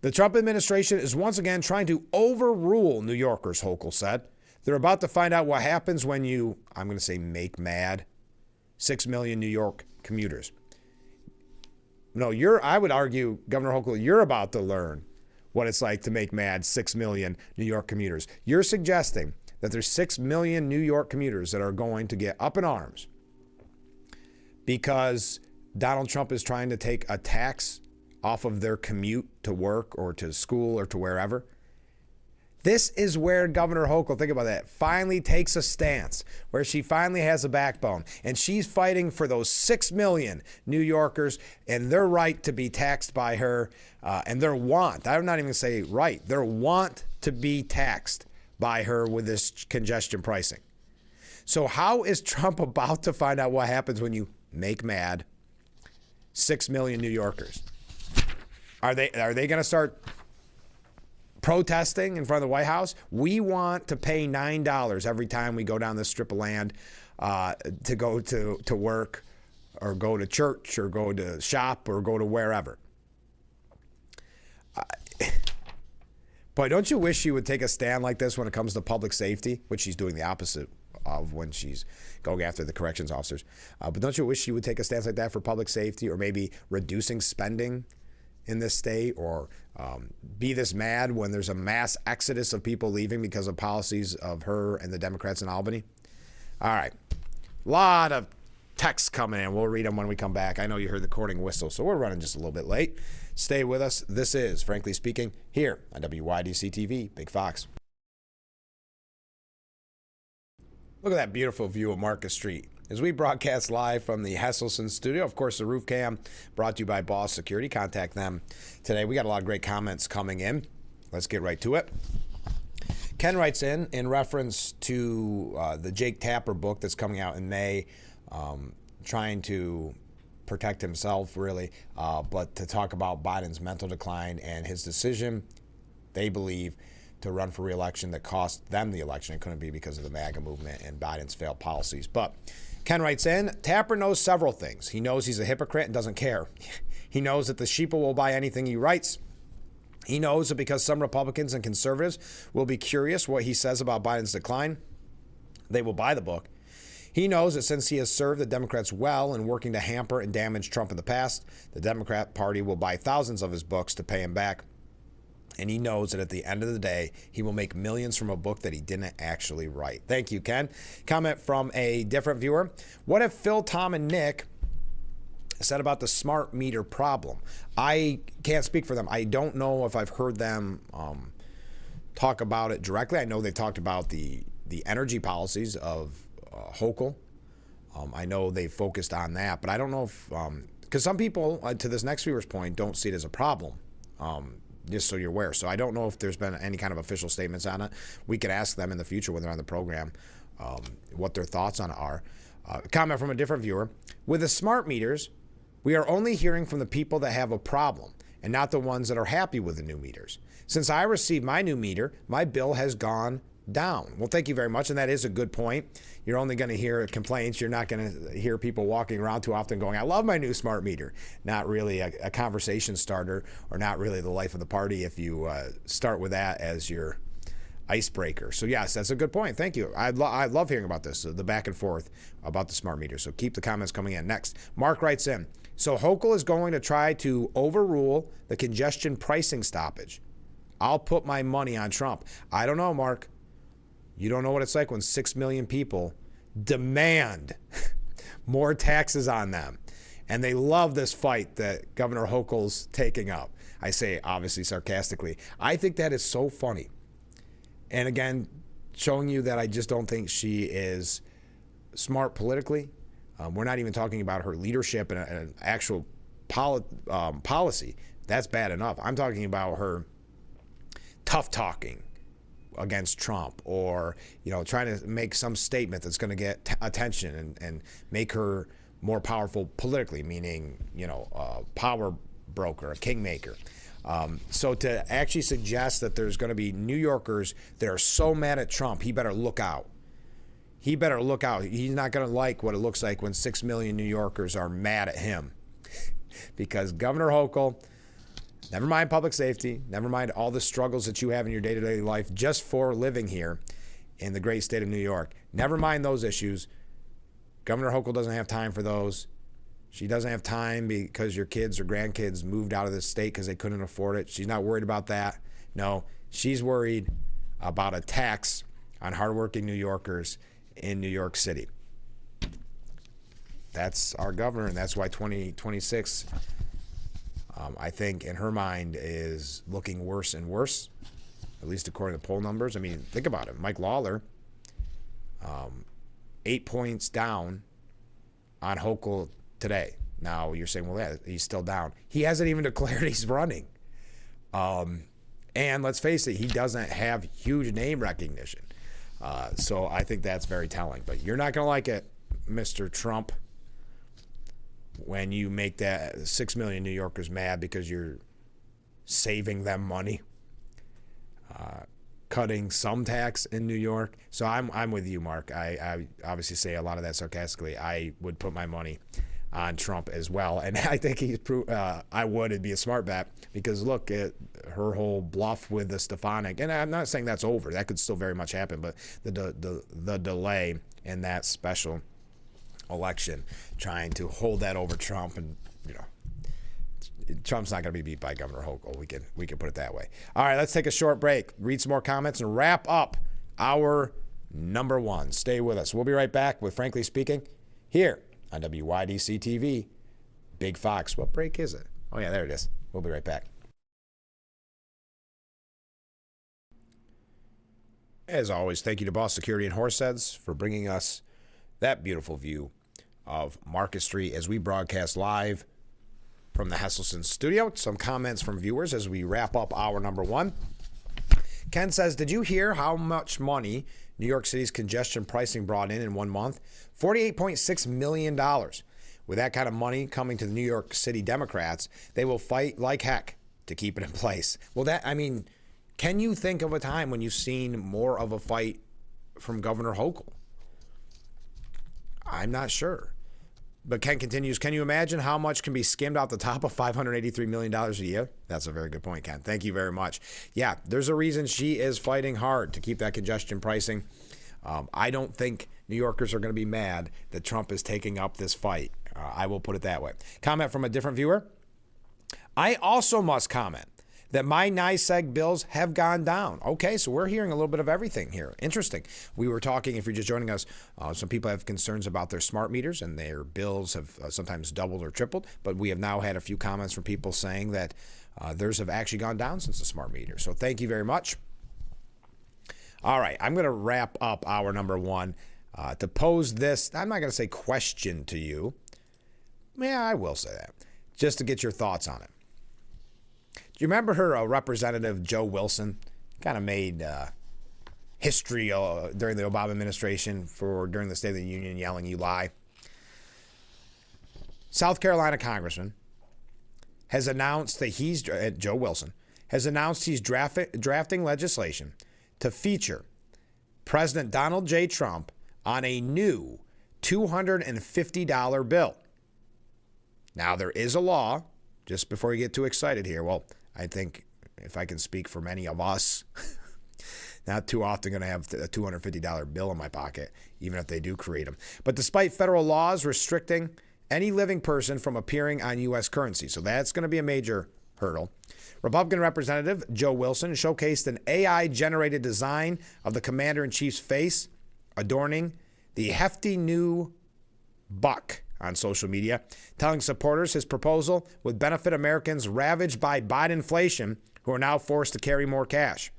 A: The Trump administration is once again trying to overrule New Yorkers, Hochul said. They're about to find out what happens when you, I'm going to say, make mad 6 million New York commuters. No, I would argue, Governor Hochul, you're about to learn what it's like to make mad 6 million New York commuters. You're suggesting that there's 6 million New York commuters that are going to get up in arms because Donald Trump is trying to take a tax off of their commute to work or to school or to wherever. This is where Governor Hochul, think about that, finally takes a stance, where she finally has a backbone. And she's fighting for those 6 million New Yorkers and their right to be taxed by her and their want. I'm not even going to say right. Their want to be taxed by her with this congestion pricing. So how is Trump about to find out what happens when you make mad 6 million New Yorkers? Are they going to start protesting in front of the White House? We want to pay $9 every time we go down this strip of land to go to work or go to church or go to shop or go to wherever. But don't you wish she would take a stand like this when it comes to public safety, which she's doing the opposite of when she's going after the corrections officers. But don't you wish she would take a stance like that for public safety, or maybe reducing spending in this state, or be this mad when there's a mass exodus of people leaving because of policies of her and the Democrats in Albany? All right. A lot of texts coming in. We'll read them when we come back. I know you heard the courting whistle, so we're running just a little bit late. Stay with us. This is Frankly Speaking here on WYDC TV, Big Fox. Look at that beautiful view of Market Street as we broadcast live from the Hesselson studio. Of course, the roof cam brought to you by Boss Security. Contact them today. We got a lot of great comments coming in. Let's get right to it. Ken writes in reference to the Jake Tapper book that's coming out in May, trying to protect himself, really, but to talk about Biden's mental decline and his decision, they believe, to run for re-election that cost them the election. It couldn't be because of the MAGA movement and Biden's failed policies. But Ken writes in, Tapper knows several things. He knows he's a hypocrite and doesn't care. He knows that the sheeple will buy anything he writes. He knows that because some Republicans and conservatives will be curious what he says about Biden's decline, they will buy the book. He knows that since he has served the Democrats well in working to hamper and damage Trump in the past, the Democrat Party will buy thousands of his books to pay him back. And he knows that at the end of the day, he will make millions from a book that he didn't actually write. Thank you, Ken. Comment from a different viewer. What if Phil, Tom, and Nick said about the smart meter problem? I can't speak for them. I don't know if I've heard them talk about it directly. I know they've talked about the energy policies of Hochul. I know they focused on that, but I don't know if, because some people, to this next viewer's point, don't see it as a problem. Just so you're aware. So I don't know if there's been any kind of official statements on it. We could ask them in the future when they're on the program what their thoughts on it are. Comment from a different viewer. With the smart meters, we are only hearing from the people that have a problem and not the ones that are happy with the new meters. Since I received my new meter, my bill has gone down. Well, thank you very much. And that is a good point. You're only going to hear complaints. You're not going to hear people walking around too often going, I love my new smart meter. Not really a conversation starter, or not really the life of the party if you start with that as your icebreaker. So yes, that's a good point. Thank you. I love hearing about this, the back and forth about the smart meter. So keep the comments coming in. Next, Mark writes in, so Hochul is going to try to overrule the congestion pricing stoppage. I'll put my money on Trump. I don't know, Mark. You don't know what it's like when 6 million people demand more taxes on them. And they love this fight that Governor Hochul's taking up. I say, obviously, sarcastically. I think that is so funny. And again, showing you that I just don't think she is smart politically. We're not even talking about her leadership and an actual policy. That's bad enough. I'm talking about her tough talking against Trump, or trying to make some statement that's going to get attention and make her more powerful politically, meaning a power broker, a kingmaker. So to actually suggest that there's going to be New Yorkers that are so mad at Trump, he better look out. He better look out. He's not going to like what it looks like when 6 million New Yorkers are mad at him. Because Governor Hochul, never mind public safety, never mind all the struggles that you have in your day-to-day life just for living here in the great state of New York. Never mind those issues. Governor Hochul doesn't have time for those. She doesn't have time because your kids or grandkids moved out of the state because they couldn't afford it. She's not worried about that. No, she's worried about a tax on hardworking New Yorkers in New York City. That's our governor, and that's why 2026, I think, in her mind, is looking worse and worse, at least according to poll numbers. I mean, think about it. Mike Lawler, 8 points down on Hochul today. Now, you're saying, well, yeah, he's still down. He hasn't even declared he's running. And let's face it, he doesn't have huge name recognition. So I think that's very telling. But you're not going to like it, Mr. Trump, when you make that 6 million New Yorkers mad because you're saving them money, cutting some tax in New York. So I'm with you, Mark. I obviously say a lot of that sarcastically. I would put my money on Trump as well, and I think I would. It'd be a smart bet because look at her whole bluff with the Stefanik, and I'm not saying that's over. That could still very much happen, but the delay in that special election, trying to hold that over Trump, and Trump's not going to be beat by Governor Hochul. We can put it that way. All right, let's take a short break, read some more comments, and wrap up our number one. Stay with us. We'll be right back with Frankly Speaking here on WYDC TV, Big Fox. What break is it? Oh, yeah, there it is. We'll be right back. As always, thank you to Boss Security and Horseheads for bringing us that beautiful view of Market Street as we broadcast live from the Hesselson studio. Some comments from viewers as we wrap up hour number one. Ken says, did you hear how much money New York City's congestion pricing brought in 1 month? $48.6 million. With that kind of money coming to the New York City Democrats, they will fight like heck to keep it in place. Well, can you think of a time when you've seen more of a fight from Governor Hochul? I'm not sure. But Ken continues, can you imagine how much can be skimmed out the top of $583 million a year? That's a very good point, Ken. Thank you very much. Yeah, there's a reason she is fighting hard to keep that congestion pricing. I don't think New Yorkers are going to be mad that Trump is taking up this fight. I will put it that way. Comment from a different viewer. I also must comment that my NYSEG bills have gone down. Okay, so we're hearing a little bit of everything here. Interesting. We were talking, if you're just joining us, some people have concerns about their smart meters and their bills have sometimes doubled or tripled, but we have now had a few comments from people saying that theirs have actually gone down since the smart meter. So thank you very much. All right, I'm going to wrap up hour number one to pose this, I'm not going to say question to you. Yeah, I will say that, just to get your thoughts on it. Do you remember her Representative Joe Wilson? Kind of made history during the Obama administration during the State of the Union, yelling, "You lie." South Carolina Congressman has announced that Joe Wilson has announced he's drafting legislation to feature President Donald J. Trump on a new $250 bill. Now, there is a law, just before you get too excited here. Well, I think if I can speak for many of us, not too often going to have a $250 bill in my pocket, even if they do create them. But despite federal laws restricting any living person from appearing on U.S. currency, so that's going to be a major hurdle, Republican Representative Joe Wilson showcased an AI-generated design of the commander-in-chief's face, adorning the hefty new buck on social media, telling supporters his proposal would benefit Americans ravaged by Bidenflation who are now forced to carry more cash.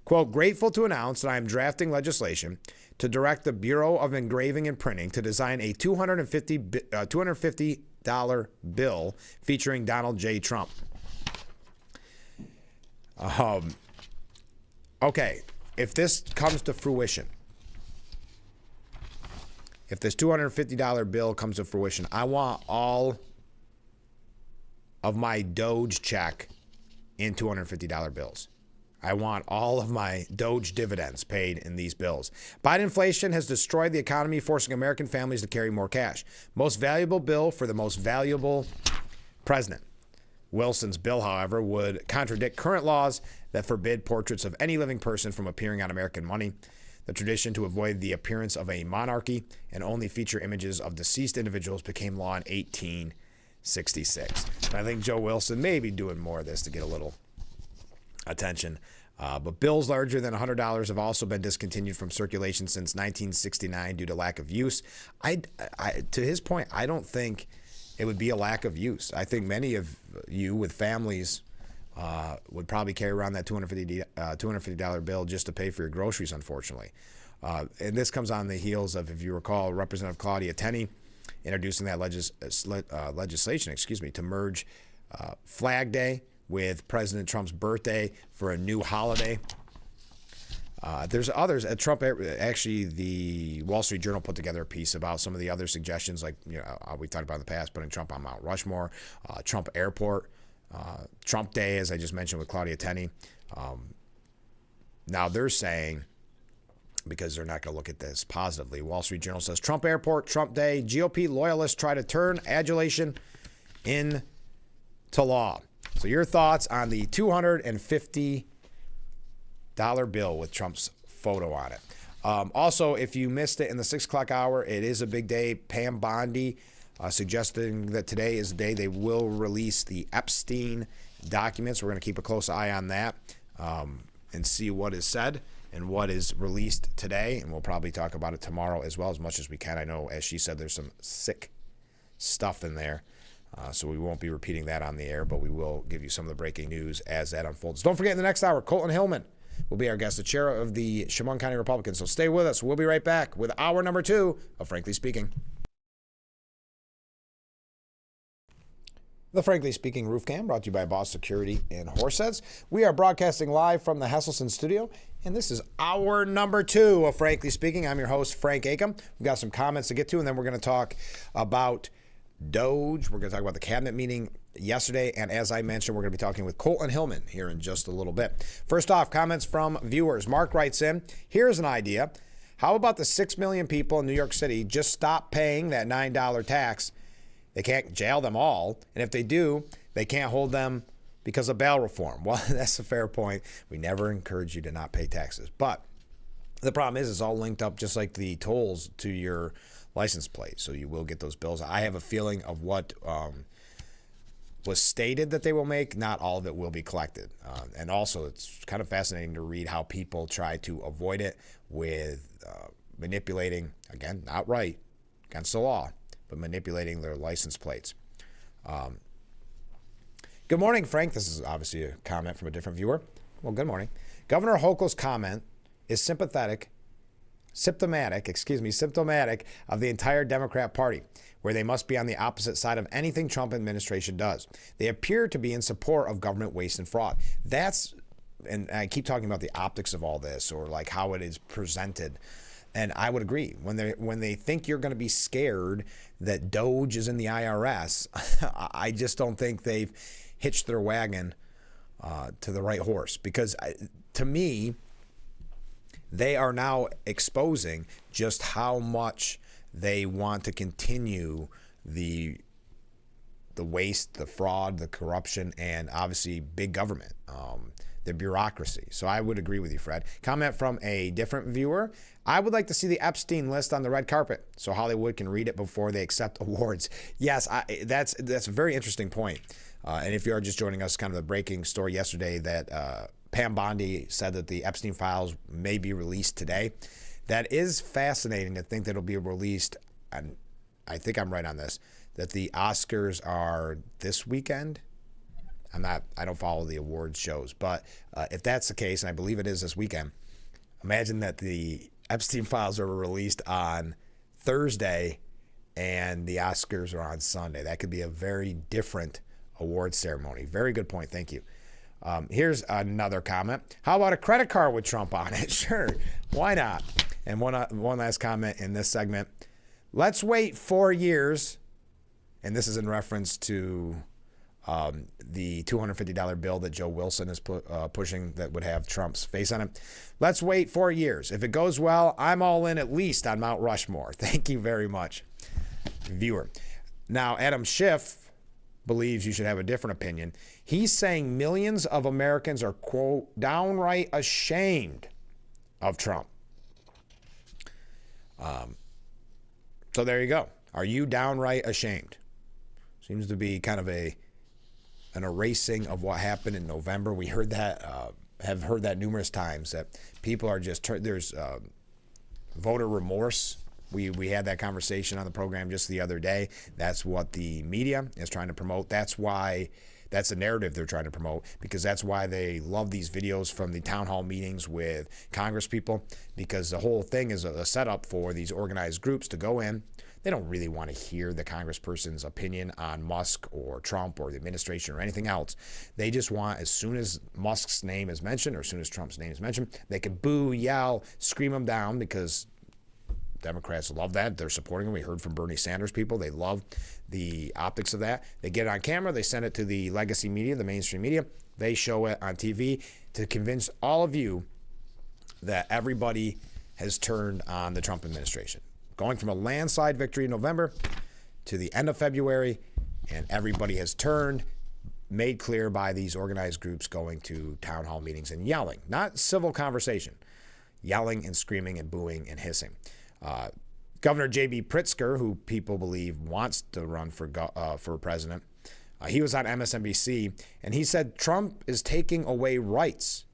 A: Quote, grateful to announce that I am drafting legislation to direct the Bureau of Engraving and Printing to design a $250 bill featuring Donald J. Trump. Okay, if this comes to fruition, if this $250 bill comes to fruition, I want all of my Doge check in $250 bills. I want all of my Doge dividends paid in these bills. Bidenflation has destroyed the economy, forcing American families to carry more cash. Most valuable bill for the most valuable president. Wilson's bill, however, would contradict current laws that forbid portraits of any living person from appearing on American money. The tradition to avoid the appearance of a monarchy and only feature images of deceased individuals became law in 1866. And I think Joe Wilson may be doing more of this to get a little attention. But bills larger than $100 have also been discontinued from circulation since 1969 due to lack of use. To his point, I don't think it would be a lack of use. I think many of you with families would probably carry around that $250 bill just to pay for your groceries, unfortunately. And this comes on the heels of, if you recall, Representative Claudia Tenney introducing that legislation, to merge Flag Day with President Trump's birthday for a new holiday. There's others. Trump, actually, the Wall Street Journal put together a piece about some of the other suggestions, like we talked about in the past, putting Trump on Mount Rushmore, Trump Airport, Trump Day, as I just mentioned with Claudia Tenney. Now they're saying, because they're not going to look at this positively, Wall Street Journal says Trump Airport, Trump Day, GOP loyalists try to turn adulation into law. So your thoughts on the $250 bill with Trump's photo on it. Also, if you missed it in the 6 o'clock hour, it is a big day. Pam Bondi suggesting that today is the day they will release the Epstein documents. We're going to keep a close eye on that and see what is said and what is released today. And we'll probably talk about it tomorrow as well, as much as we can. I know, as she said, there's some sick stuff in there. So we won't be repeating that on the air, but we will give you some of the breaking news as that unfolds. Don't forget, in the next hour, Colton Hillman will be our guest, the chair of the Chemung County Republicans. So stay with us. We'll be right back with hour number 2 of Frankly Speaking. The Frankly Speaking Roof Cam, brought to you by Boss Security in Horseheads. We are broadcasting live from the Hesselson studio, and this is hour number 2 of Frankly Speaking. I'm your host, Frank Acom. We've got some comments to get to, and then we're going to talk about Doge. We're going to talk about the cabinet meeting yesterday, and as I mentioned, we're going to be talking with Colton Hillman here in just a little bit. First off, comments from viewers. Mark writes in, here's an idea. How about the 6 million people in New York City just stop paying that $9 tax? They can't jail them all, and if they do, they can't hold them because of bail reform. Well, that's a fair point. We never encourage you to not pay taxes, but the problem is it's all linked up just like the tolls to your license plate, so you will get those bills. I have a feeling of what was stated that they will make, not all of it will be collected. And also, it's kind of fascinating to read how people try to avoid it with manipulating, again, not right, against the law, but manipulating their license plates. Good morning, Frank. This is obviously a comment from a different viewer. Well, good morning. Governor Hochul's comment is symptomatic of the entire Democrat Party, where they must be on the opposite side of anything Trump administration does. They appear to be in support of government waste and fraud. And I keep talking about the optics of all this, or like how it is presented. And I would agree. When they think you're going to be scared that Doge is in the IRS, I just don't think they've hitched their wagon to the right horse. Because to me, they are now exposing just how much they want to continue the waste, the fraud, the corruption, and obviously big government, the bureaucracy. So I would agree with you, Fred. Comment from a different viewer. I would like to see the Epstein list on the red carpet so Hollywood can read it before they accept awards. Yes, that's a very interesting point. And if you are just joining us, kind of the breaking story yesterday that Pam Bondi said that the Epstein files may be released today. That is fascinating to think that it'll be released, and I think I'm right on this, that the Oscars are this weekend. I don't follow the awards shows, but if that's the case, and I believe it is this weekend, imagine that the Epstein files are released on Thursday and the Oscars are on Sunday. That could be a very different award ceremony. Very good point. Thank you. Here's another comment. How about a credit card with Trump on it? Sure. Why not? And one last comment in this segment. Let's wait 4 years. And this is in reference to the $250 bill that Joe Wilson is pushing that would have Trump's face on it. Let's wait 4 years. If it goes well, I'm all in at least on Mount Rushmore. Thank you very much, viewer. Now, Adam Schiff believes you should have a different opinion. He's saying millions of Americans are, quote, downright ashamed of Trump. So there you go. Are you downright ashamed? Seems to be kind of an erasing of what happened in November. We heard that, have heard that numerous times, that people are just, there's voter remorse. We had that conversation on the program just the other day. That's what the media is trying to promote. That's the narrative they're trying to promote, because that's why they love these videos from the town hall meetings with Congress people, because the whole thing is a setup for these organized groups to go in. They don't really want to hear the congressperson's opinion on Musk or Trump or the administration or anything else. They just want, as soon as Musk's name is mentioned or as soon as Trump's name is mentioned, they can boo, yell, scream them down, because Democrats love that. They're supporting them. We heard from Bernie Sanders people. They love the optics of that. They get it on camera. They send it to the legacy media, the mainstream media. They show it on TV to convince all of you that everybody has turned on the Trump administration. Going from a landslide victory in November to the end of February, and everybody has turned, made clear by these organized groups going to town hall meetings and yelling. Not civil conversation. Yelling and screaming and booing and hissing. Governor J.B. Pritzker, who people believe wants to run for president, he was on MSNBC, and he said Trump is taking away rights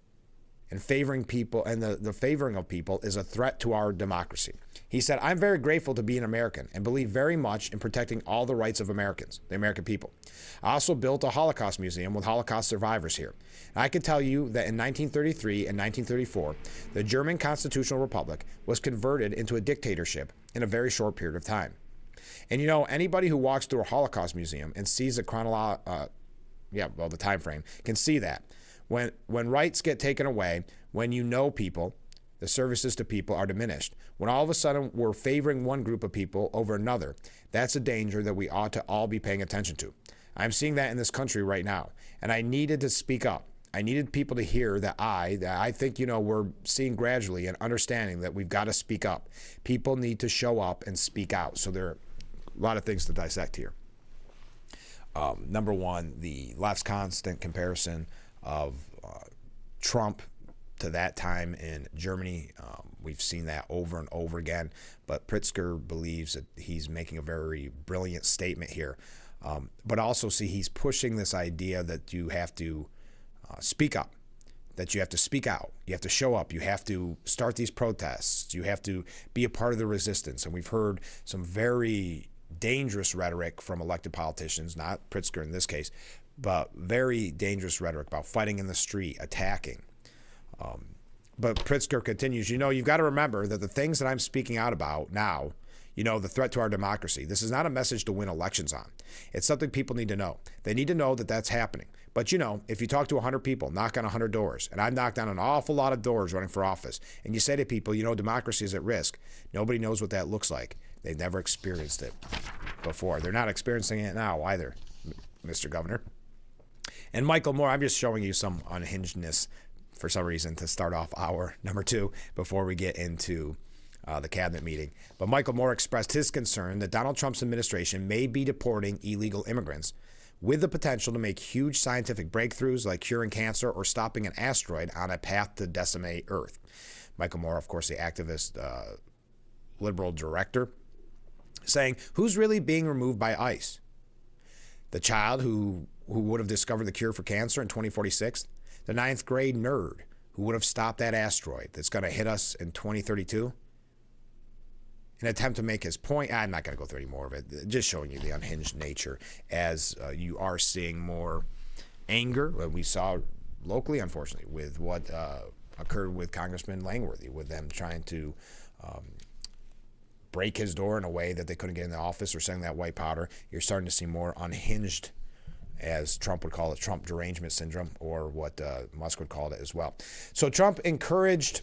A: and favoring people, and the favoring of people is a threat to our democracy. He said, I'm very grateful to be an American and believe very much in protecting all the rights of Americans, the American people. I also built a Holocaust museum with Holocaust survivors here. And I can tell you that in 1933 and 1934, the German Constitutional Republic was converted into a dictatorship in a very short period of time. And you know, anybody who walks through a Holocaust museum and sees the time frame can see that. When rights get taken away, when you know people, the services to people are diminished. When all of a sudden we're favoring one group of people over another, that's a danger that we ought to all be paying attention to. I'm seeing that in this country right now, and I needed to speak up. I needed people to hear that I think, you know, we're seeing gradually and understanding that we've got to speak up. People need to show up and speak out. So there are a lot of things to dissect here. Number one, the left's constant comparison of Trump to that time in Germany. We've seen that over and over again, but Pritzker believes that he's making a very brilliant statement here. But also see he's pushing this idea that you have to speak up, that you have to speak out, you have to show up, you have to start these protests, you have to be a part of the resistance. And we've heard some very dangerous rhetoric from elected politicians, not Pritzker in this case, but very dangerous rhetoric about fighting in the street, attacking. But Pritzker continues, you know, you've got to remember that the things that I'm speaking out about now, you know, the threat to our democracy, this is not a message to win elections on. It's something people need to know. They need to know that that's happening. But, you know, if you talk to 100 people, knock on 100 doors, and I've knocked on an awful lot of doors running for office, and you say to people, you know, democracy is at risk, nobody knows what that looks like. They've never experienced it before. They're not experiencing it now either, Mr. Governor. And Michael Moore, I'm just showing you some unhingedness for some reason to start off hour number 2 before we get into the cabinet meeting. But Michael Moore expressed his concern that Donald Trump's administration may be deporting illegal immigrants with the potential to make huge scientific breakthroughs like curing cancer or stopping an asteroid on a path to decimate Earth. Michael Moore, of course, the activist liberal director, saying, who's really being removed by ICE? The child who would have discovered the cure for cancer in 2046? The 9th grade nerd who would have stopped that asteroid that's going to hit us in 2032? An attempt to make his point. I'm not going to go through any more of it. Just showing you the unhinged nature as you are seeing more anger. We saw locally, unfortunately, with what occurred with Congressman Langworthy, with them trying to break his door in a way that they couldn't get in the office or sending that white powder. You're starting to see more unhinged, as Trump would call it, Trump derangement syndrome, or what Musk would call it as well. So Trump encouraged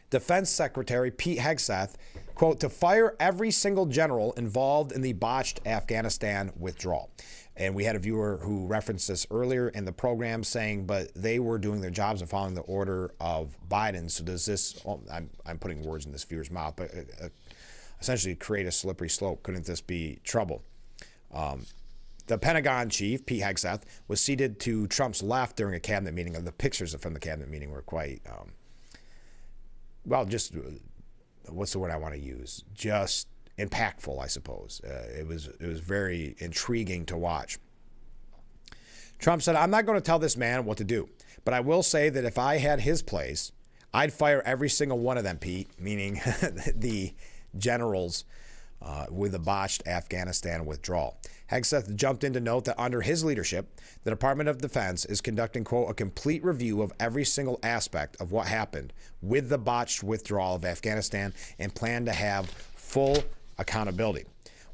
A: Defense Secretary Pete Hegseth, quote, to fire every single general involved in the botched Afghanistan withdrawal. And we had a viewer who referenced this earlier in the program saying, but they were doing their jobs and following the order of Biden. So does this, I'm putting words in this viewer's mouth, but essentially create a slippery slope? Couldn't this be trouble? The Pentagon chief, Pete Hegseth, was seated to Trump's left during a cabinet meeting. And the pictures from the cabinet meeting were quite, just what's the word I want to use? Just impactful, I suppose. It was very intriguing to watch. Trump said, I'm not going to tell this man what to do, but I will say that if I had his place, I'd fire every single one of them, Pete, meaning the generals with the botched Afghanistan withdrawal. Hegseth jumped in to note that under his leadership, the Department of Defense is conducting, quote, a complete review of every single aspect of what happened with the botched withdrawal of Afghanistan and plan to have full accountability.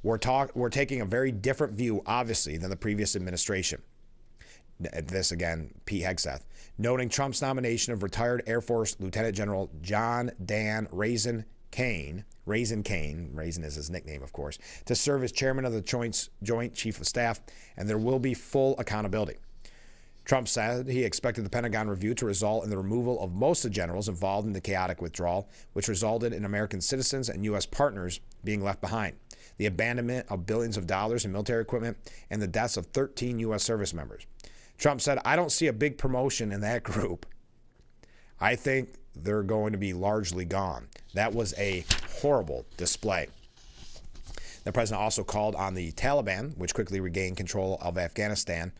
A: We're taking a very different view, obviously, than the previous administration. This again, Pete Hegseth, noting Trump's nomination of retired Air Force Lieutenant General John Dan Raisin Kane is his nickname, of course, to serve as chairman of the Joint Chief of Staff, and there will be full accountability. Trump said he expected the Pentagon review to result in the removal of most of the generals involved in the chaotic withdrawal, which resulted in American citizens and U.S. partners being left behind, the abandonment of billions of dollars in military equipment, and the deaths of 13 U.S. service members. Trump said, I don't see a big promotion in that group. I think they're going to be largely gone. That was a horrible display. The president also called on the Taliban, which quickly regained control of Afghanistan,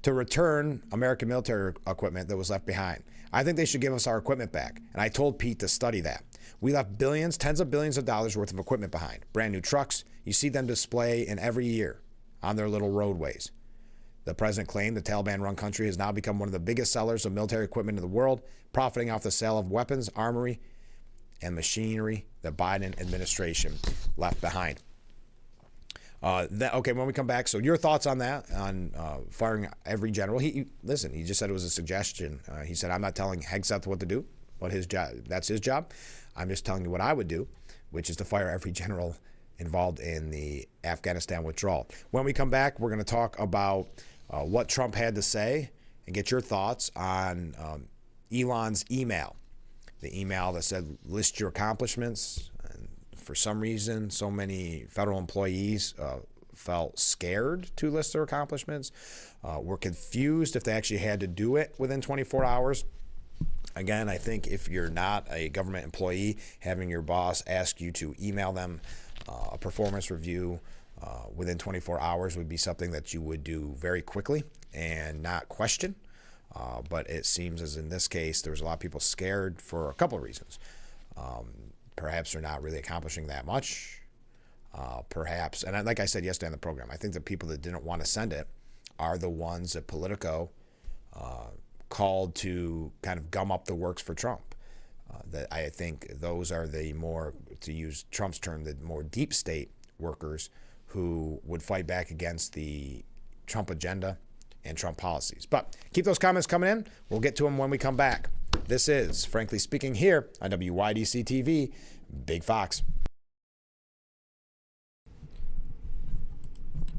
A: to return American military equipment that was left behind. I think they should give us our equipment back. And I told Pete to study that. We left billions, tens of billions of dollars worth of equipment behind. Brand new trucks. You see them display in every year on their little roadways. The president claimed the Taliban-run country has now become one of the biggest sellers of military equipment in the world, profiting off the sale of weapons, armory, and machinery the Biden administration left behind. Okay, when we come back, so your thoughts on that, on firing every general. Listen, he just said it was a suggestion. He said, I'm not telling Hegseth what to do, what his job, that's his job. I'm just telling you what I would do, which is to fire every general involved in the Afghanistan withdrawal. When we come back, we're going to talk about what Trump had to say and get your thoughts on Elon's email. The email that said, list your accomplishments. And for some reason, so many federal employees felt scared to list their accomplishments, were confused if they actually had to do it within 24 hours. Again, I think if you're not a government employee, having your boss ask you to email them a performance review within 24 hours would be something that you would do very quickly and not question. But it seems as in this case, there's a lot of people scared for a couple of reasons. Perhaps they're not really accomplishing that much. Perhaps, and like I said yesterday on the program, I think the people that didn't want to send it are the ones that Politico called to kind of gum up the works for Trump. That I think those are the more, to use Trump's term, the more deep state workers who would fight back against the Trump agenda and Trump policies. But keep those comments coming in. We'll get to them when we come back. This is Frankly Speaking here on WYDC TV, Big Fox.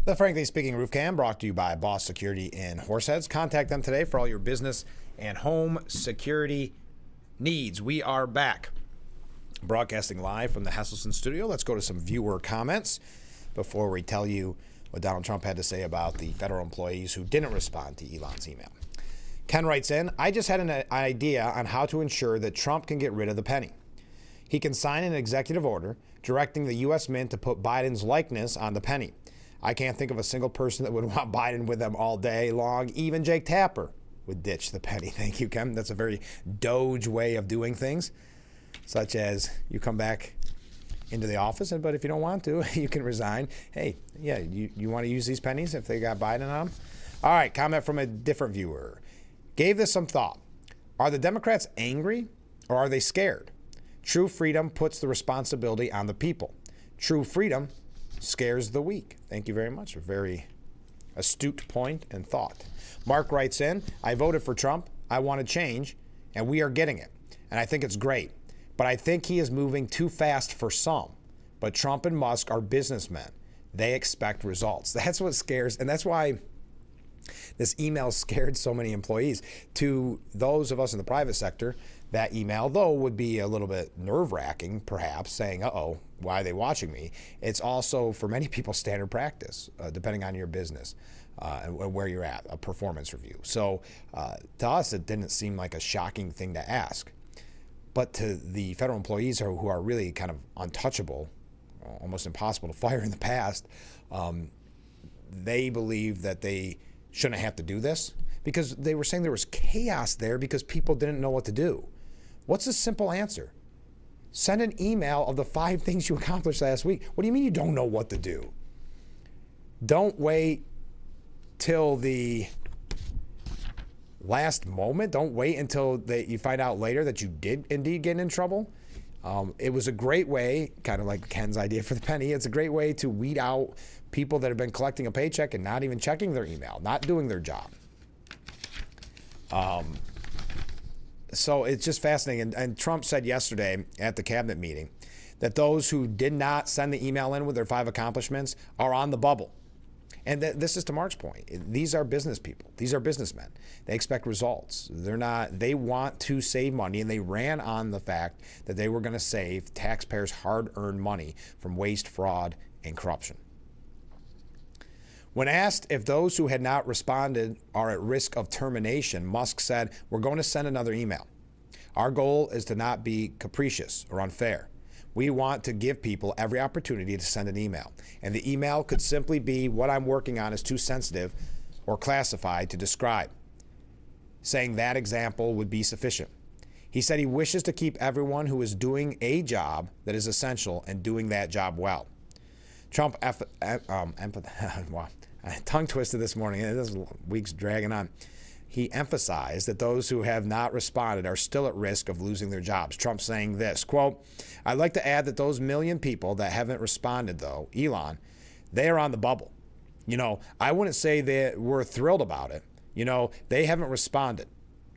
A: The Frankly Speaking Roof Cam brought to you by Boss Security in Horseheads. Contact them today for all your business and home security needs. We are back, broadcasting live from the Hesselson studio. Let's go to some viewer comments before we tell you what Donald Trump had to say about the federal employees who didn't respond to Elon's email. Ken writes in, I just had an idea on how to ensure that Trump can get rid of the penny. He can sign an executive order directing the U.S. Mint to put Biden's likeness on the penny. I can't think of a single person that would want Biden with them all day long. Even Jake Tapper would ditch the penny. Thank you, Ken. That's a very Doge way of doing things, such as you come back into the office, but if you don't want to, you can resign. Hey, yeah, you want to use these pennies if they got Biden on them? All right, comment from a different viewer. Gave this some thought. Are the Democrats angry or are they scared? True freedom puts the responsibility on the people. True freedom scares the weak. Thank you very much. A very astute point and thought. Mark writes in, I voted for Trump. I want to change, and we are getting it. And I think it's great. But I think he is moving too fast for some. But Trump and Musk are businessmen. They expect results. That's what scares, and that's why this email scared so many employees. To those of us in the private sector, that email, though, would be a little bit nerve-wracking, perhaps, saying, uh-oh, why are they watching me? It's also, for many people, standard practice, depending on your business and where you're at, a performance review. So to us, it didn't seem like a shocking thing to ask. But to the federal employees who are really kind of untouchable, almost impossible to fire in the past, they believe that they shouldn't have to do this because they were saying there was chaos there because people didn't know what to do. What's the simple answer? Send an email of the 5 things you accomplished last week. What do you mean you don't know what to do? Don't wait till the last moment. Don't wait until you find out later that you did indeed get in trouble. It was a great way, kind of like Ken's idea for the penny, it's a great way to weed out people that have been collecting a paycheck and not even checking their email, not doing their job. So it's just fascinating. And Trump said yesterday at the cabinet meeting that those who did not send the email in with their 5 accomplishments are on the bubble. And this is to Mark's point. These are business people. These are businessmen. They expect results. They want to save money, and they ran on the fact that they were going to save taxpayers' hard-earned money from waste, fraud, and corruption. When asked if those who had not responded are at risk of termination, Musk said, we're going to send another email. Our goal is to not be capricious or unfair. We want to give people every opportunity to send an email. And the email could simply be, what I'm working on is too sensitive. or classified to describe, saying that example would be sufficient. He said he wishes to keep everyone who is doing a job that is essential and doing that job well. Trump, wow, tongue twisted this morning. This week's dragging on. He emphasized that those who have not responded are still at risk of losing their jobs. Trump saying this, quote, "I'd like to add that those million people that haven't responded, though, Elon, they are on the bubble. I wouldn't say that we're thrilled about it. They haven't responded.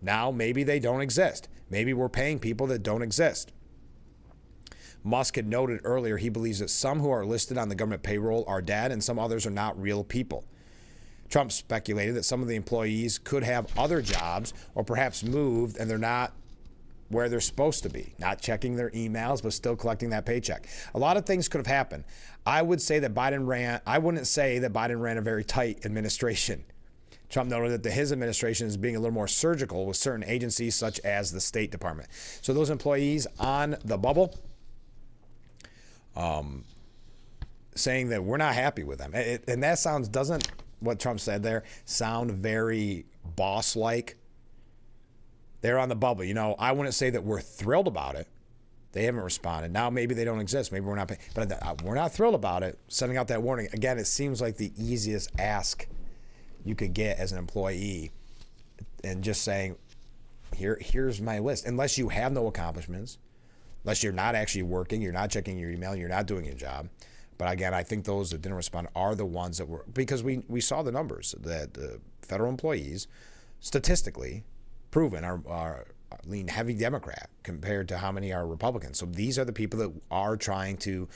A: Now, maybe they don't exist. Maybe we're paying people that don't exist." Musk had noted earlier he believes that some who are listed on the government payroll are dead and some others are not real people. Trump speculated that some of the employees could have other jobs or perhaps moved and they're not where they're supposed to be, not checking their emails but still collecting that paycheck. A lot of things could have happened. I wouldn't say that Biden ran a very tight administration. Trump noted that his administration is being a little more surgical with certain agencies such as the State Department. So those employees on the bubble, saying that we're not happy with them. And that doesn't what Trump said there sound very boss-like? They're on the bubble. I wouldn't say that we're thrilled about it. They haven't responded. Now maybe they don't exist. Maybe we're not paying. But we're not thrilled about it. Sending out that warning. Again, it seems like the easiest ask you could get as an employee, and just saying, here's my list. Unless you have no accomplishments, unless you're not actually working, you're not checking your email, you're not doing your job. But again, I think those that didn't respond are the ones that were, because we saw the numbers that the federal employees, statistically proven, are lean heavy Democrat compared to how many are Republicans. So these are the people that are trying to,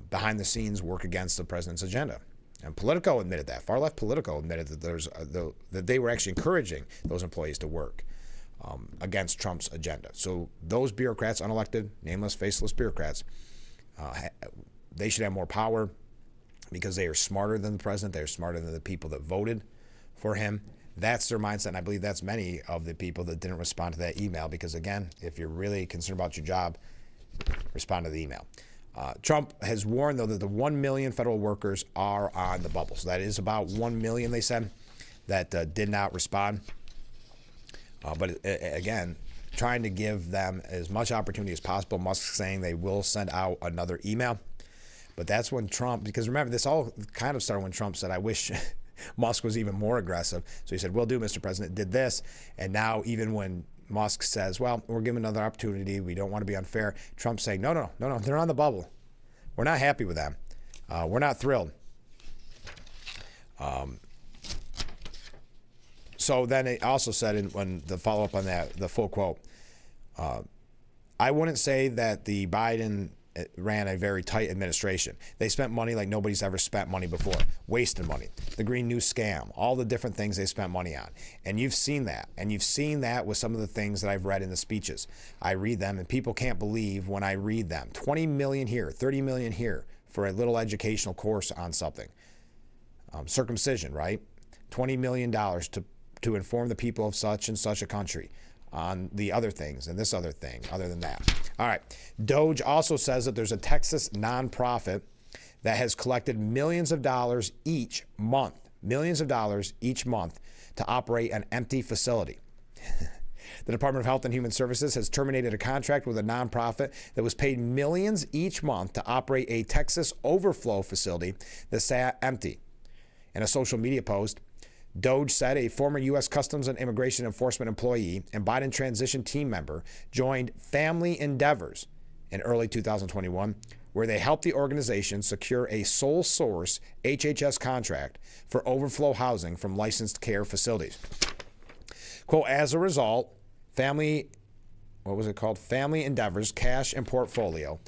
A: behind the scenes, work against the president's agenda. And Politico admitted that. Far left Politico admitted that that they were actually encouraging those employees to work against Trump's agenda. So those bureaucrats, unelected, nameless, faceless bureaucrats, they should have more power because they are smarter than the president. They are smarter than the people that voted for him. That's their mindset, and I believe that's many of the people that didn't respond to that email because, again, if you're really concerned about your job, respond to the email. Trump has warned, though, that the 1 million federal workers are on the bubble. So that is about 1 million, they said, that did not respond. But again, trying to give them as much opportunity as possible. Musk saying they will send out another email. But that's when Trump, because remember, this all kind of started when Trump said, I wish Musk was even more aggressive. So he said, will do, Mr. President, did this. And now even when Musk says, well, we're giving another opportunity, we don't want to be unfair, Trump's saying, no, they're on the bubble. We're not happy with them. We're not thrilled. So then it also said, when the follow-up on that, the full quote, I wouldn't say that the Biden ran a very tight administration. They spent money like nobody's ever spent money before, wasted money, the Green New scam, all the different things they spent money on. And you've seen that. And you've seen that with some of the things that I've read in the speeches. I read them and people can't believe when I read them. 20 million here, 30 million here for a little educational course on something. Circumcision, right? $20 million to inform the people of such and such a country on the other things and this other thing other than that. All right. Doge also says that there's a Texas nonprofit that has collected millions of dollars each month to operate an empty facility. The Department of Health and Human Services has terminated a contract with a nonprofit that was paid millions each month to operate a Texas overflow facility that sat empty. In a social media post, Doge said a former U.S. Customs and Immigration Enforcement employee and Biden transition team member joined Family Endeavors in early 2021, where they helped the organization secure a sole source HHS contract for overflow housing from licensed care facilities. Quote, as a result, Family Endeavors cash and portfolio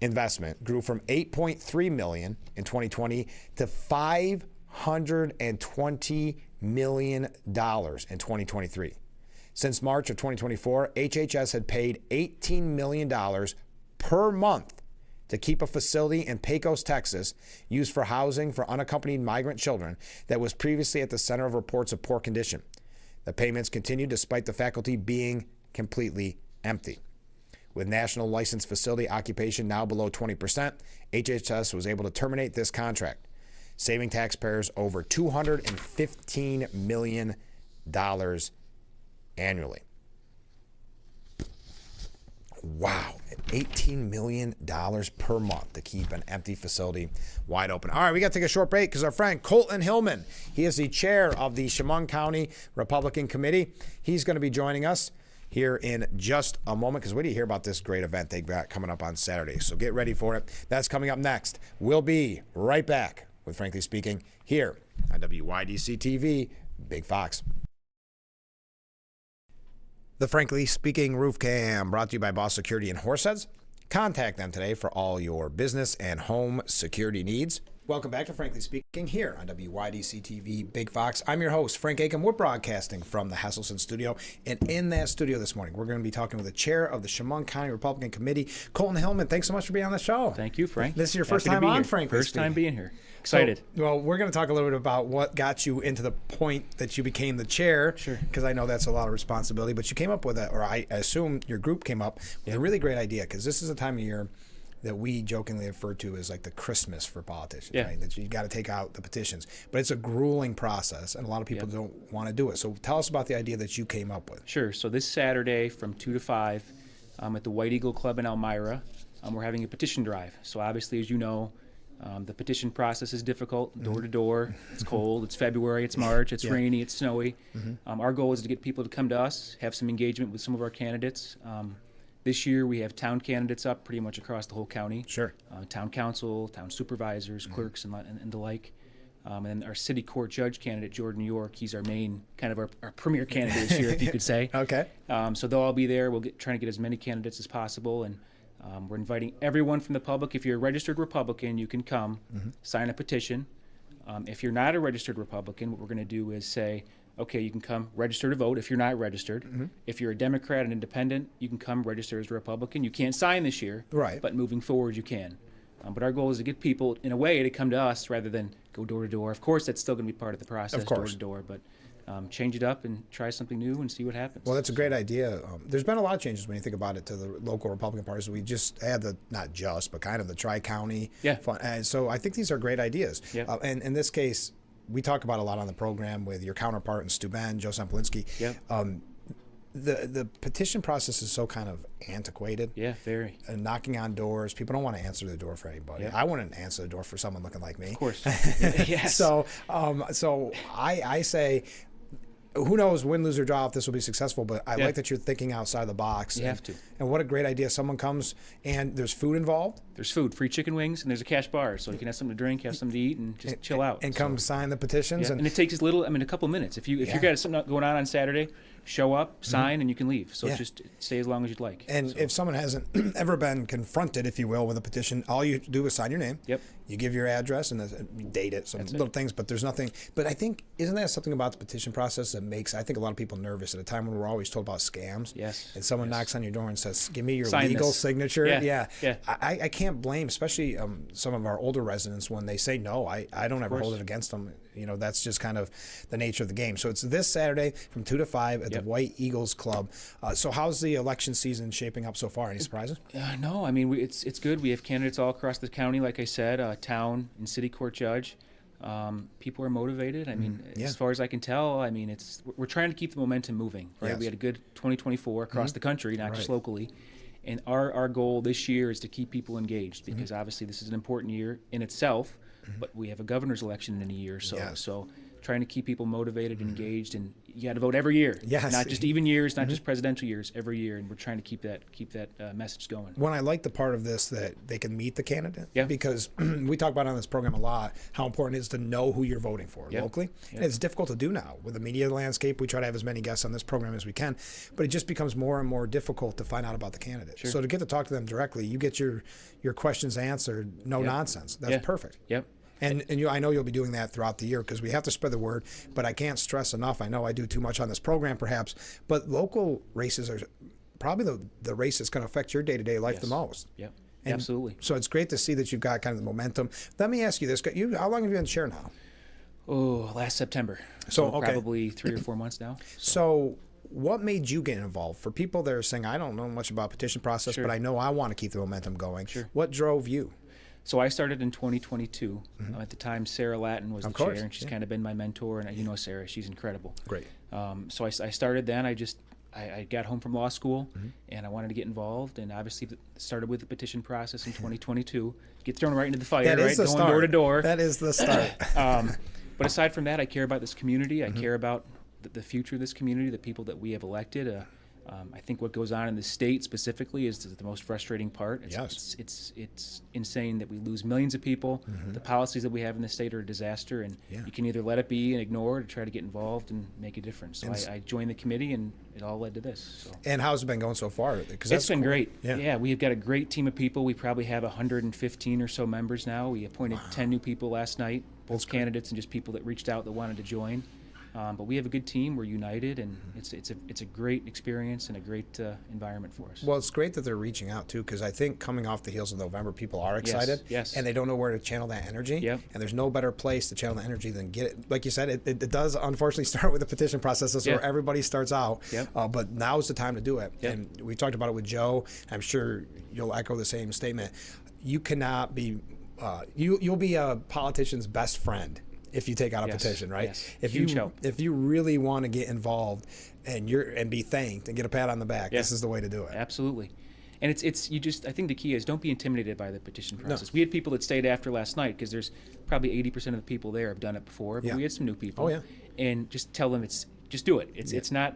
A: investment grew from $8.3 million in 2020 to $520 million in 2023. Since March of 2024, HHS had paid $18 million per month to keep a facility in Pecos, Texas, used for housing for unaccompanied migrant children that was previously at the center of reports of poor condition. The payments continued despite the faculty being completely empty. With national licensed facility occupation now below 20%, HHS was able to terminate this contract. saving taxpayers over $215 million annually. Wow, $18 million per month to keep an empty facility wide open. All right, we got to take a short break because our friend Colton Hillman, he is the chair of the Chemung County Republican Committee. He's going to be joining us here in just a moment because we need to hear about this great event they've got coming up on Saturday. So get ready for it. That's coming up next. We'll be right back with Frankly Speaking here on WYDC TV, Big Fox. The Frankly Speaking Roof Cam brought to you by Boss Security in Horseheads. Contact them today for all your business and home security needs. Welcome back to Frankly Speaking here on WYDC TV Big Fox. I'm your host, Frank Aiken. We're broadcasting from the Hesselson studio. And in that studio this morning, we're going to be talking with the chair of the Chemung County Republican Committee, Colton Hillman. Thanks so much for being on the show.
B: Thank you, Frank.
A: This is your first time on, Frankly
B: First time being here. Excited.
A: So, well, we're going to talk a little bit about what got you into the point that you became the chair.
B: Sure.
A: Because I know that's a lot of responsibility. But you came up with I assume your group came up with a really great idea because this is a time of year that we jokingly refer to as like the Christmas for politicians, right? That you got to take out the petitions. But it's a grueling process, and a lot of people don't want to do it. So tell us about the idea that you came up with.
B: Sure. So this Saturday from 2 to 5 at the White Eagle Club in Elmira, we're having a petition drive. So obviously, as you know, the petition process is difficult, door to door. It's cold, it's February, it's March, it's rainy, it's snowy. Our goal is to get people to come to us, have some engagement with some of our candidates. This year we have town candidates up pretty much across the whole county.
A: Sure.
B: Town council, town supervisors, clerks, and the like. And our city court judge candidate, Jordan New York, he's our main, kind of our premier candidate this year, if you could say.
A: Okay.
B: So they'll all be there. We'll trying to get as many candidates as possible. And we're inviting everyone from the public. If you're a registered Republican, you can come, sign a petition. If you're not a registered Republican, what we're going to do is say, okay, you can come register to vote if you're not registered. If you're a Democrat and independent, you can come register as a Republican. You can't sign this year,
A: right?
B: But moving forward, you can. But our goal is to get people, in a way, to come to us rather than go door to door. Of course, that's still going to be part of the process, door to door, but change it up and try something new and see what happens.
A: Well, that's a great idea. There's been a lot of changes when you think about it to the local Republican parties. We just had not just, but kind of the Tri-County fund. And so I think these are great ideas. And in this case, we talk about a lot on the program with your counterpart in Steuben, Joe Semplinsky. The petition process is so kind of antiquated.
B: Yeah, very.
A: And knocking on doors. People don't want to answer the door for anybody. I wouldn't answer the door for someone looking like me.
B: Of course. Yes.
A: So I say, who knows, win, lose, or draw, if this will be successful, but I like that you're thinking outside the box.
B: You have to.
A: And what a great idea. Someone comes and there's food involved.
B: There's food, free chicken wings, and there's a cash bar, so you can have something to drink, have something to eat, and just chill out.
A: And come sign the petitions.
B: And it takes as little, a couple minutes. If you got something going on Saturday, show up, sign, and you can leave. So just stay as long as you'd like.
A: And if someone hasn't ever been confronted, if you will, with a petition, all you do is sign your name. You give your address and date it, some little things, but there's nothing. But I think, isn't that something about the petition process that makes, I think, a lot of people nervous at a time when we're always told about scams?
B: Yes.
A: And someone knocks on your door and says, give me your
B: Sign
A: legal
B: this.
A: signature.
B: Yeah.
A: I can't blame, especially some of our older residents, when they say no. I don't ever hold it against them. You know, that's just kind of the nature of the game. So it's this Saturday from 2 to 5 at the White Eagles Club. So how's the election season shaping up so far? Any surprises?
B: No, I mean, it's good. We have candidates all across the county, like I said, town and city court judge. People are motivated. I mean, as far as I can tell, I mean, we're trying to keep the momentum moving, right? We had a good 2024 across the country, not just locally. And our goal this year is to keep people engaged because obviously this is an important year in itself, but we have a governor's election in a year. So trying to keep people motivated and engaged, and you got to vote every year. Not just even years, not just presidential years, every year. And we're trying to keep that message going.
A: When I like the part of this that they can meet the candidate, because we talk about on this program a lot how important it is to know who you're voting for locally. And it's difficult to do now with the media landscape. We try to have as many guests on this program as we can, but it just becomes more and more difficult to find out about the candidate. So to get to talk to them directly, you get your questions answered, no nonsense. That's perfect. And I know you'll be doing that throughout the year because we have to spread the word, but I can't stress enough. I know I do too much on this program perhaps, but local races are probably the race that's going to affect your day-to-day life the most.
B: And absolutely.
A: So it's great to see that you've got kind of the momentum. Let me ask you this. How long have you been chair now?
B: Last September. So probably 3 or 4 months now.
A: So what made you get involved? For people that are saying, I don't know much about petition process, but I know I want to keep the momentum going. What drove you?
B: So I started in 2022. At the time, Sarah Latin was the chair, and she's kind of been my mentor. And you know Sarah, she's incredible.
A: Great.
B: So I started then. I got home from law school, and I wanted to get involved, and obviously started with the petition process in 2022. Get thrown right into the fire, right? Going door to door.
A: That is the start.
B: But aside from that, I care about this community. I care about the future of this community, the people that we have elected. I think what goes on in the state specifically is the most frustrating part. It's insane that we lose millions of people. The policies that we have in the state are a disaster, and you can either let it be and ignore it or try to get involved and make a difference. So I joined the committee, and it all led to this. So.
A: And how's it been going so far?
B: It's been great. Yeah, we've got a great team of people. We probably have 115 or so members now. We appointed 10 new people last night, both candidates and just people that reached out that wanted to join. But we have a good team. We're united, and it's a great experience and a great environment for us.
A: Well, it's great that they're reaching out too, because I think coming off the heels of November, people are excited, and they don't know where to channel that energy. And there's no better place to channel the energy than get it. Like you said, it does unfortunately start with the petition process. That's where everybody starts out. But now's the time to do it. And we talked about it with Joe. I'm sure you'll echo the same statement. You cannot be. You'll be a politician's best friend if you take out a petition, right? If you really want to get involved and be thanked and get a pat on the back, this is the way to do it.
B: Absolutely. And it's you just, I think the key is don't be intimidated by the petition process. We had people that stayed after last night because there's probably 80% of the people there have done it before, but we had some new people. And just tell them just do it. It's not.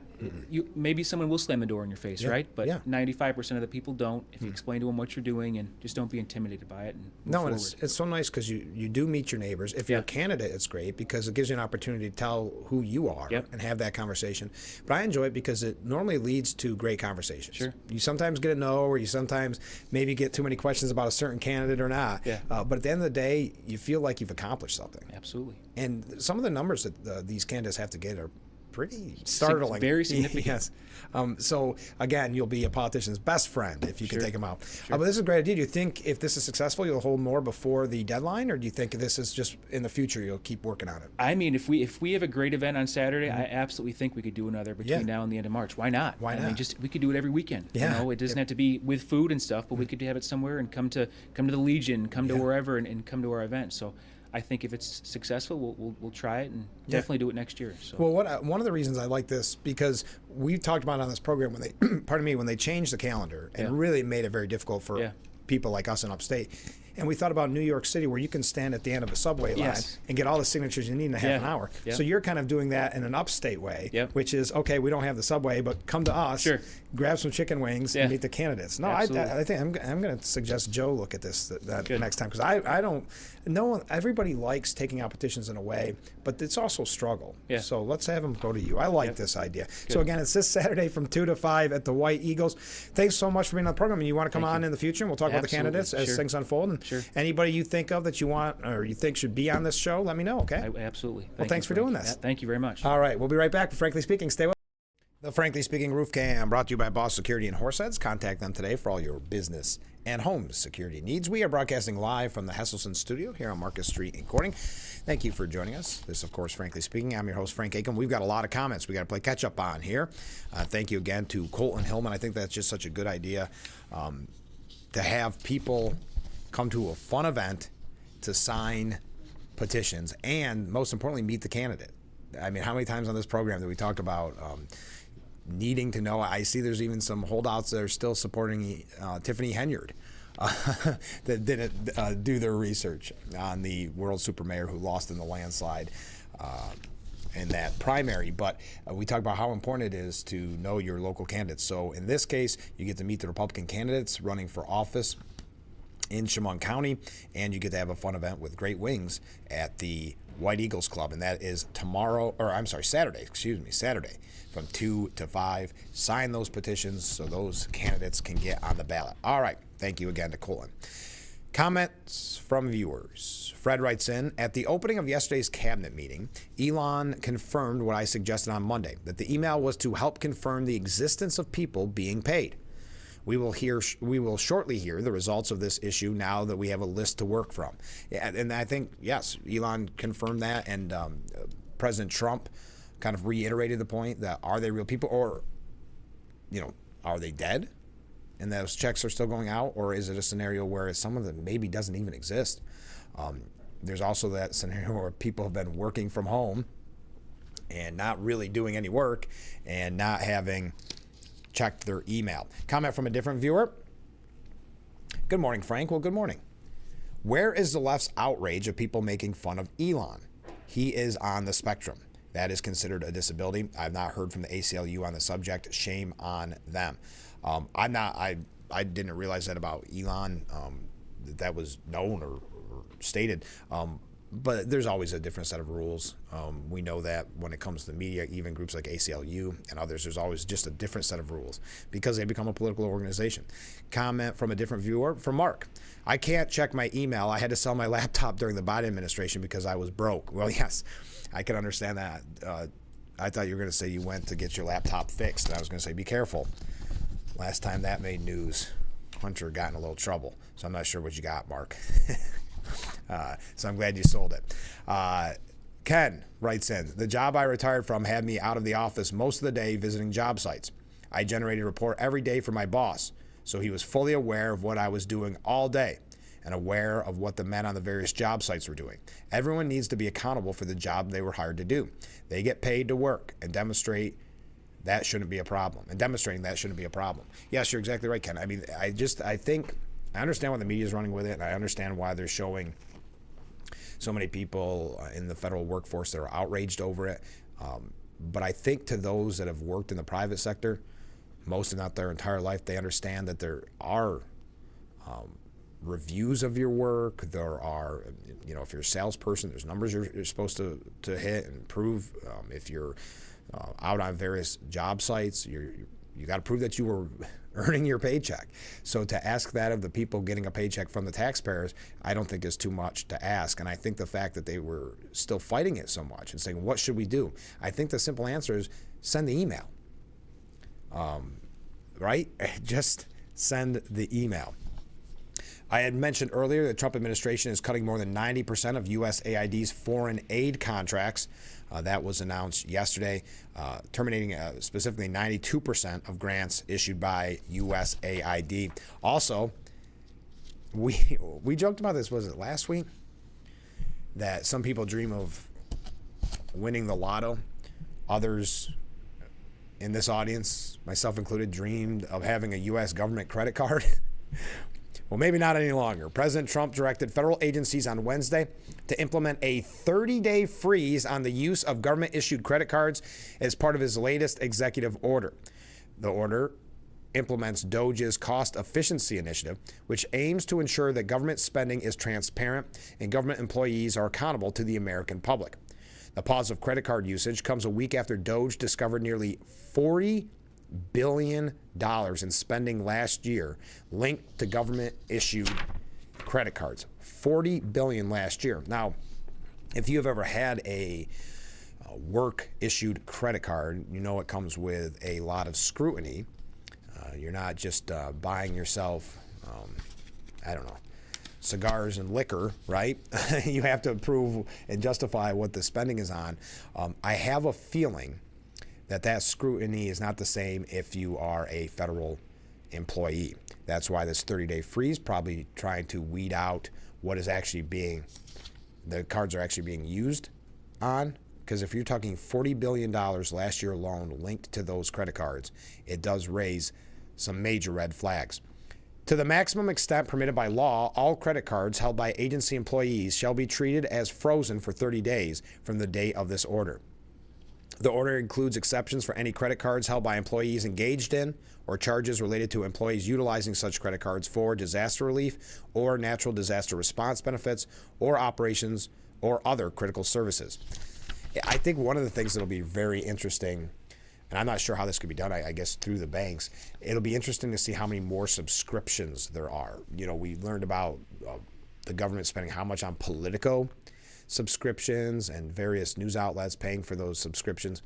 B: Maybe someone will slam the door in your face, right? But 95% of the people don't. If you explain to them what you're doing, and just don't be intimidated by it. And move forward.
A: And it's so nice because you do meet your neighbors. If you're a candidate, it's great because it gives you an opportunity to tell who you are and have that conversation. But I enjoy it because it normally leads to great conversations. You sometimes get a no, or you sometimes maybe get too many questions about a certain candidate or not. But at the end of the day, you feel like you've accomplished something.
B: Absolutely.
A: And some of the numbers that these candidates have to get are pretty startling.
B: Very significant.
A: So again, you'll be a politician's best friend if you can take them out. But this is a great idea. Do you think if this is successful, you'll hold more before the deadline, or do you think this is just in the future you'll keep working on it?
B: I mean, if we have a great event on Saturday, I absolutely think we could do another between now and the end of March. Why not?
A: Why not?
B: I mean, we could do it every weekend. You know, it doesn't have to be with food and stuff, but we could have it somewhere and come to the Legion, come to wherever, and come to our event. So I think if it's successful, we'll try it and definitely do it next year. So.
A: Well, one of the reasons I like this, because we talked about it on this program when they, when they changed the calendar and really made it very difficult for people like us in upstate. And we thought about New York City, where you can stand at the end of a subway line and get all the signatures you need in a half an hour. So you're kind of doing that in an upstate way, which is, okay, we don't have the subway, but come to us, grab some chicken wings, and meet the candidates. No, I think I'm going to suggest Joe look at this that next time, because I don't. No one, everybody likes taking out petitions in a way, but it's also struggle. So let's have them go to you. I like this idea. Good. So again, it's this Saturday from 2 to 5 at the White Eagles. Thanks so much for being on the program. And you want to come on in the future, and we'll talk about the candidates as things unfold. And anybody you think of that you want or you think should be on this show, let me know, okay?
B: Absolutely.
A: Well, thanks for doing this.
B: Thank you very much.
A: All right, we'll be right back. Frankly Speaking, stay with us. The Frankly Speaking Roof Cam brought to you by Boss Security in Horseheads. Contact them today for all your business and home security needs. We are broadcasting live from the Hesselson studio here on Marcus Street in Corning. Thank you for joining us. This, of course, Frankly Speaking. I'm your host, Frank Aiken. We've got a lot of comments we got to play catch up on here. Thank you again to Colton Hillman. I think that's just such a good idea to have people come to a fun event to sign petitions and, most importantly, meet the candidate. I mean, how many times on this program that we talked about needing to know? I see there's even some holdouts that are still supporting Tiffany Henyard that didn't do their research on the world super mayor who lost in the landslide in that primary. But we talk about how important it is to know your local candidates. So in this case, you get to meet the Republican candidates running for office in Chemung County, and you get to have a fun event with great wings at the White Eagles Club, and that is Saturday from 2 to 5. Sign those petitions so those candidates can get on the ballot. All right, thank you again to Colin. Comments from viewers. Fred writes in, at the opening of yesterday's cabinet meeting, Elon confirmed what I suggested on Monday, that the email was to help confirm the existence of people being paid. We will shortly hear the results of this issue now that we have a list to work from. And I think, yes, Elon confirmed that, and President Trump kind of reiterated the point that, are they real people, or, are they dead? and those checks are still going out, or is it a scenario where it's someone that maybe doesn't even exist? There's also that scenario where people have been working from home and not really doing any work and not having checked their email. Comment from a different viewer. Good morning, Frank. Well, good morning. Where is the left's outrage of people making fun of Elon? He is on the spectrum. That is considered a disability. I've not heard from the ACLU on the subject. Shame on them. I didn't realize that about Elon, that was known or stated. But there's always a different set of rules. We know that when it comes to the media, even groups like ACLU and others, there's always just a different set of rules because they become a political organization. Comment from a different viewer, from Mark. I can't check my email. I had to sell my laptop during the Biden administration because I was broke. Well, yes, I can understand that. I thought you were going to say you went to get your laptop fixed, and I was going to say be careful. Last time that made news, Hunter got in a little trouble. So I'm not sure what you got, Mark. So I'm glad you sold it. Ken writes in, the job I retired from had me out of the office most of the day visiting job sites. I generated a report every day for my boss, so he was fully aware of what I was doing all day and aware of what the men on the various job sites were doing. Everyone needs to be accountable for the job they were hired to do. They get paid to work and demonstrate that shouldn't be a problem. And demonstrating that shouldn't be a problem. Yes, you're exactly right, Ken. I mean, I think I understand why the media is running with it, and I understand why they're showing so many people in the federal workforce that are outraged over it. But I think to those that have worked in the private sector, most if not their entire life, they understand that there are reviews of your work. There are, if you're a salesperson, there's numbers you're supposed to hit and prove. If you're out on various job sites, you got to prove that you were earning your paycheck. So to ask that of the people getting a paycheck from the taxpayers, I don't think is too much to ask. And I think the fact that they were still fighting it so much and saying, what should we do? I think the simple answer is send the email. Right? Just send the email. I had mentioned earlier the Trump administration is cutting more than 90% of USAID's foreign aid contracts. That was announced yesterday, terminating specifically 92% of grants issued by USAID. Also, we joked about this, was it last week? That some people dream of winning the lotto. Others in this audience, myself included, dreamed of having a U.S. government credit card. Well, maybe not any longer. President Trump directed federal agencies on Wednesday to implement a 30-day freeze on the use of government-issued credit cards as part of his latest executive order. The order implements DOJ's cost efficiency initiative, which aims to ensure that government spending is transparent and government employees are accountable to the American public. The pause of credit card usage comes a week after DOJ discovered nearly $40 billion in spending last year linked to government-issued credit cards. $40 billion last year. Now, if you have ever had a work-issued credit card, you know it comes with a lot of scrutiny. You're not just buying yourself, cigars and liquor, right? You have to prove and justify what the spending is on. I have a feeling that scrutiny is not the same if you are a federal employee. That's why this 30-day freeze, probably trying to weed out what is actually the cards are actually being used on. Because if you're talking $40 billion last year alone linked to those credit cards, it does raise some major red flags. To the maximum extent permitted by law, all credit cards held by agency employees shall be treated as frozen for 30 days from the date of this order. The order includes exceptions for any credit cards held by employees engaged in or charges related to employees utilizing such credit cards for disaster relief or natural disaster response benefits or operations or other critical services. I think one of the things that will be very interesting, and I'm not sure how this could be done, I guess through the banks, it'll be interesting to see how many more subscriptions there are. We learned about the government spending how much on Politico subscriptions and various news outlets paying for those subscriptions.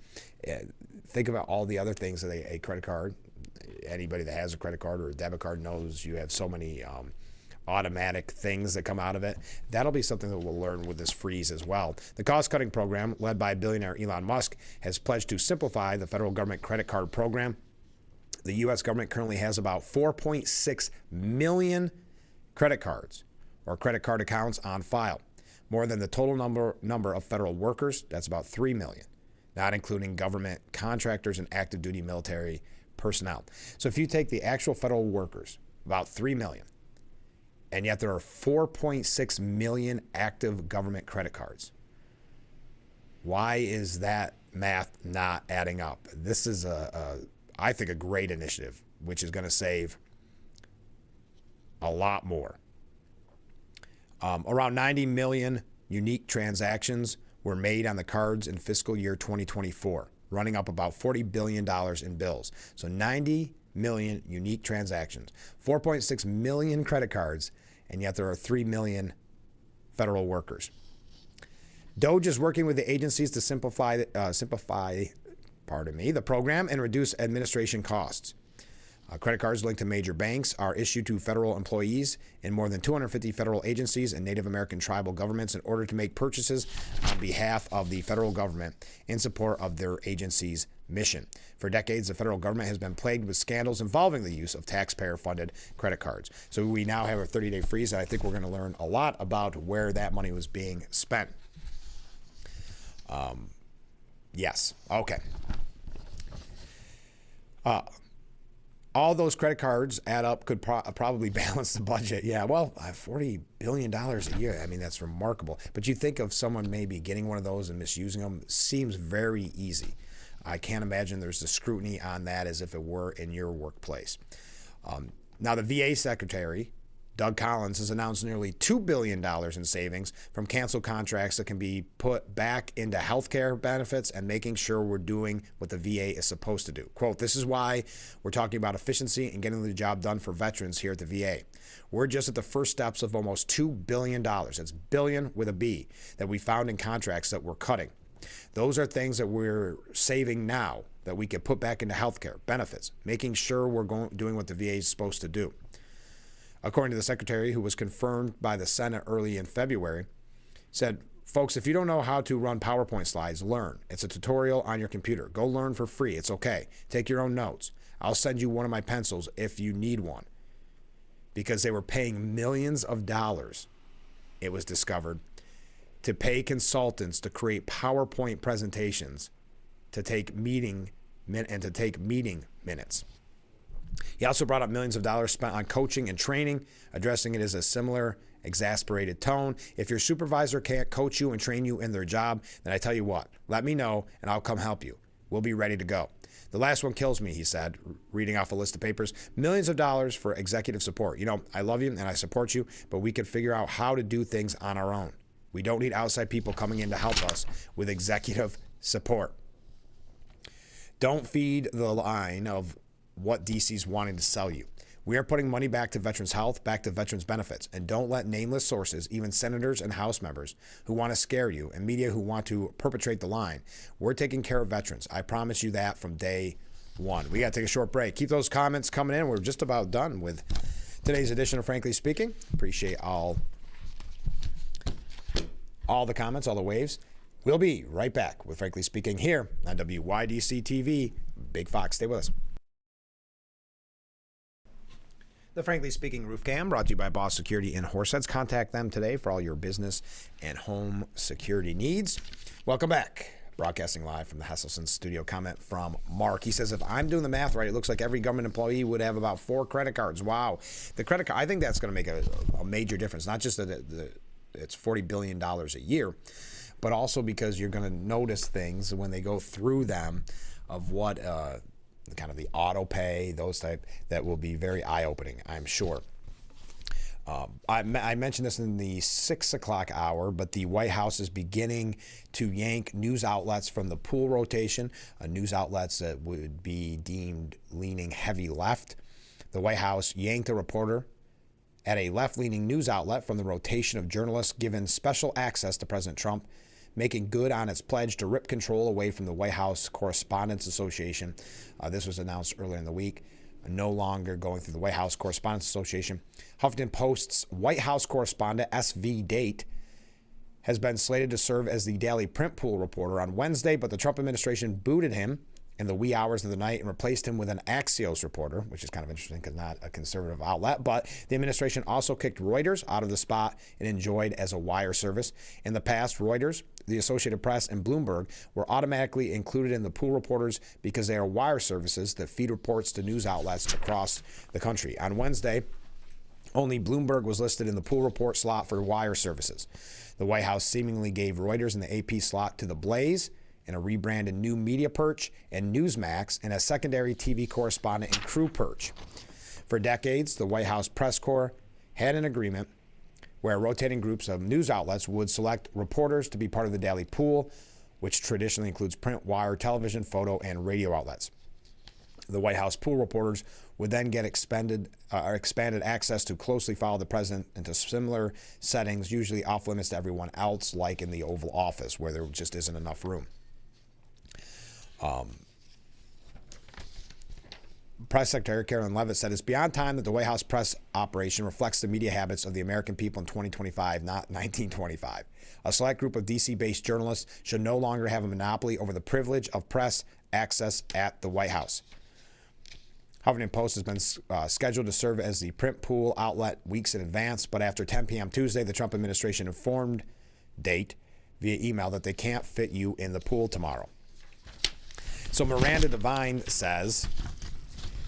A: Think about all the other things that a credit card, anybody that has a credit card or a debit card knows you have so many automatic things that come out of it. That'll be something that we'll learn with this freeze as well. The cost-cutting program, led by billionaire Elon Musk, has pledged to simplify the federal government credit card program. The U.S. government currently has about 4.6 million credit cards or credit card accounts on file, more than the total number of federal workers. That's about 3 million, not including government contractors and active duty military personnel. So if you take the actual federal workers, about 3 million, and yet there are 4.6 million active government credit cards. Why is that math not adding up? This is I think, a great initiative, which is going to save a lot more. Around 90 million unique transactions were made on the cards in fiscal year 2024, running up about $40 billion in bills. So 90 million unique transactions, 4.6 million credit cards, and yet there are 3 million federal workers. DOGE is working with the agencies to simplify the program and reduce administration costs. Credit cards linked to major banks are issued to federal employees in more than 250 federal agencies and Native American tribal governments in order to make purchases on behalf of the federal government in support of their agency's mission. For decades, the federal government has been plagued with scandals involving the use of taxpayer-funded credit cards. So we now have a 30-day freeze, and I think we're going to learn a lot about where that money was being spent. Yes. Okay. All those credit cards add up, could probably balance the budget. Yeah, well, $40 billion a year. I mean, that's remarkable. But you think of someone maybe getting one of those and misusing them, seems very easy. I can't imagine there's the scrutiny on that as if it were in your workplace. Now, the VA Secretary, Doug Collins, has announced nearly $2 billion in savings from canceled contracts that can be put back into health care benefits and making sure we're doing what the VA is supposed to do. Quote, "This is why we're talking about efficiency and getting the job done for veterans here at the VA. We're just at the first steps of almost $2 billion. That's billion with a B, that we found in contracts that we're cutting. Those are things that we're saving now that we could put back into health care benefits, making sure we're doing what the VA is supposed to do." According to the secretary, who was confirmed by the Senate early in February, said, "Folks, if you don't know how to run PowerPoint slides, learn. It's a tutorial on your computer. Go learn for free. It's okay. Take your own notes. I'll send you one of my pencils if you need one." Because they were paying millions of dollars, it was discovered, to pay consultants to create PowerPoint presentations to take meeting minutes. He also brought up millions of dollars spent on coaching and training, addressing it as a similar exasperated tone. "If your supervisor can't coach you and train you in their job, then I tell you what, let me know and I'll come help you. We'll be ready to go. The last one kills me," he said, reading off a list of papers. "Millions of dollars for executive support. You know, I love you and I support you, but we could figure out how to do things on our own. We don't need outside people coming in to help us with executive support." Don't feed the line of what DC's wanting to sell you. We are putting money back to veterans' health, back to veterans' benefits, and don't let nameless sources, even senators and House members, who want to scare you and media who want to perpetrate the line. We're taking care of veterans. I promise you that from day one. We got to take a short break. Keep those comments coming in. We're just about done with today's edition of Frankly Speaking. Appreciate all the comments, all the waves. We'll be right back with Frankly Speaking here on WYDC TV. Big Fox. Stay with us. The Frankly Speaking Roof Cam, brought to you by Boss Security in Horseheads. Contact them today for all your business and home security needs. Welcome back. Broadcasting live from the Hesselson studio. Comment from Mark. He says, "If I'm doing the math right, it looks like every government employee would have about 4 credit cards." Wow. The credit card, I think that's going to make a major difference. Not just that it's $40 billion a year, but also because you're going to notice things when they go through them of what kind of the auto pay, those type, that will be very eye-opening, I'm sure. I mentioned this in the 6 o'clock hour, but the White House is beginning to yank news outlets from the pool rotation, news outlets that would be deemed leaning heavy left. The White House yanked a reporter at a left-leaning news outlet from the rotation of journalists given special access to President Trump, making good on its pledge to rip control away from the White House Correspondents Association. This was announced earlier in the week. No longer going through the White House Correspondents Association. Huffington Post's White House correspondent, S.V. Date, has been slated to serve as the daily print pool reporter on Wednesday, but the Trump administration booted him in the wee hours of the night and replaced him with an Axios reporter, which is kind of interesting because not a conservative outlet. But the administration also kicked Reuters out of the spot it enjoyed as a wire service. In the past, Reuters, the Associated Press, and Bloomberg were automatically included in the pool reporters because they are wire services that feed reports to news outlets across the country. On Wednesday, only Bloomberg was listed in the pool report slot for wire services. The White House seemingly gave Reuters and the AP slot to The Blaze and a rebranded new media perch, and Newsmax and a secondary TV correspondent and crew perch. For decades, the White House press corps had an agreement where rotating groups of news outlets would select reporters to be part of the daily pool, which traditionally includes print, wire, television, photo, and radio outlets. The White House pool reporters would then get expanded access to closely follow the president into similar settings, usually off limits to everyone else, like in the Oval Office, where there just isn't enough room. Press Secretary Carolyn Leavitt said it's beyond time that the White House press operation reflects the media habits of the American people in 2025, not 1925. A select group of D.C.-based journalists should no longer have a monopoly over the privilege of press access at the White House. Huffington Post has been scheduled to serve as the print pool outlet weeks in advance, but after 10 p.m. Tuesday, the Trump administration informed Date via email that they can't fit you in the pool tomorrow. So Miranda Devine says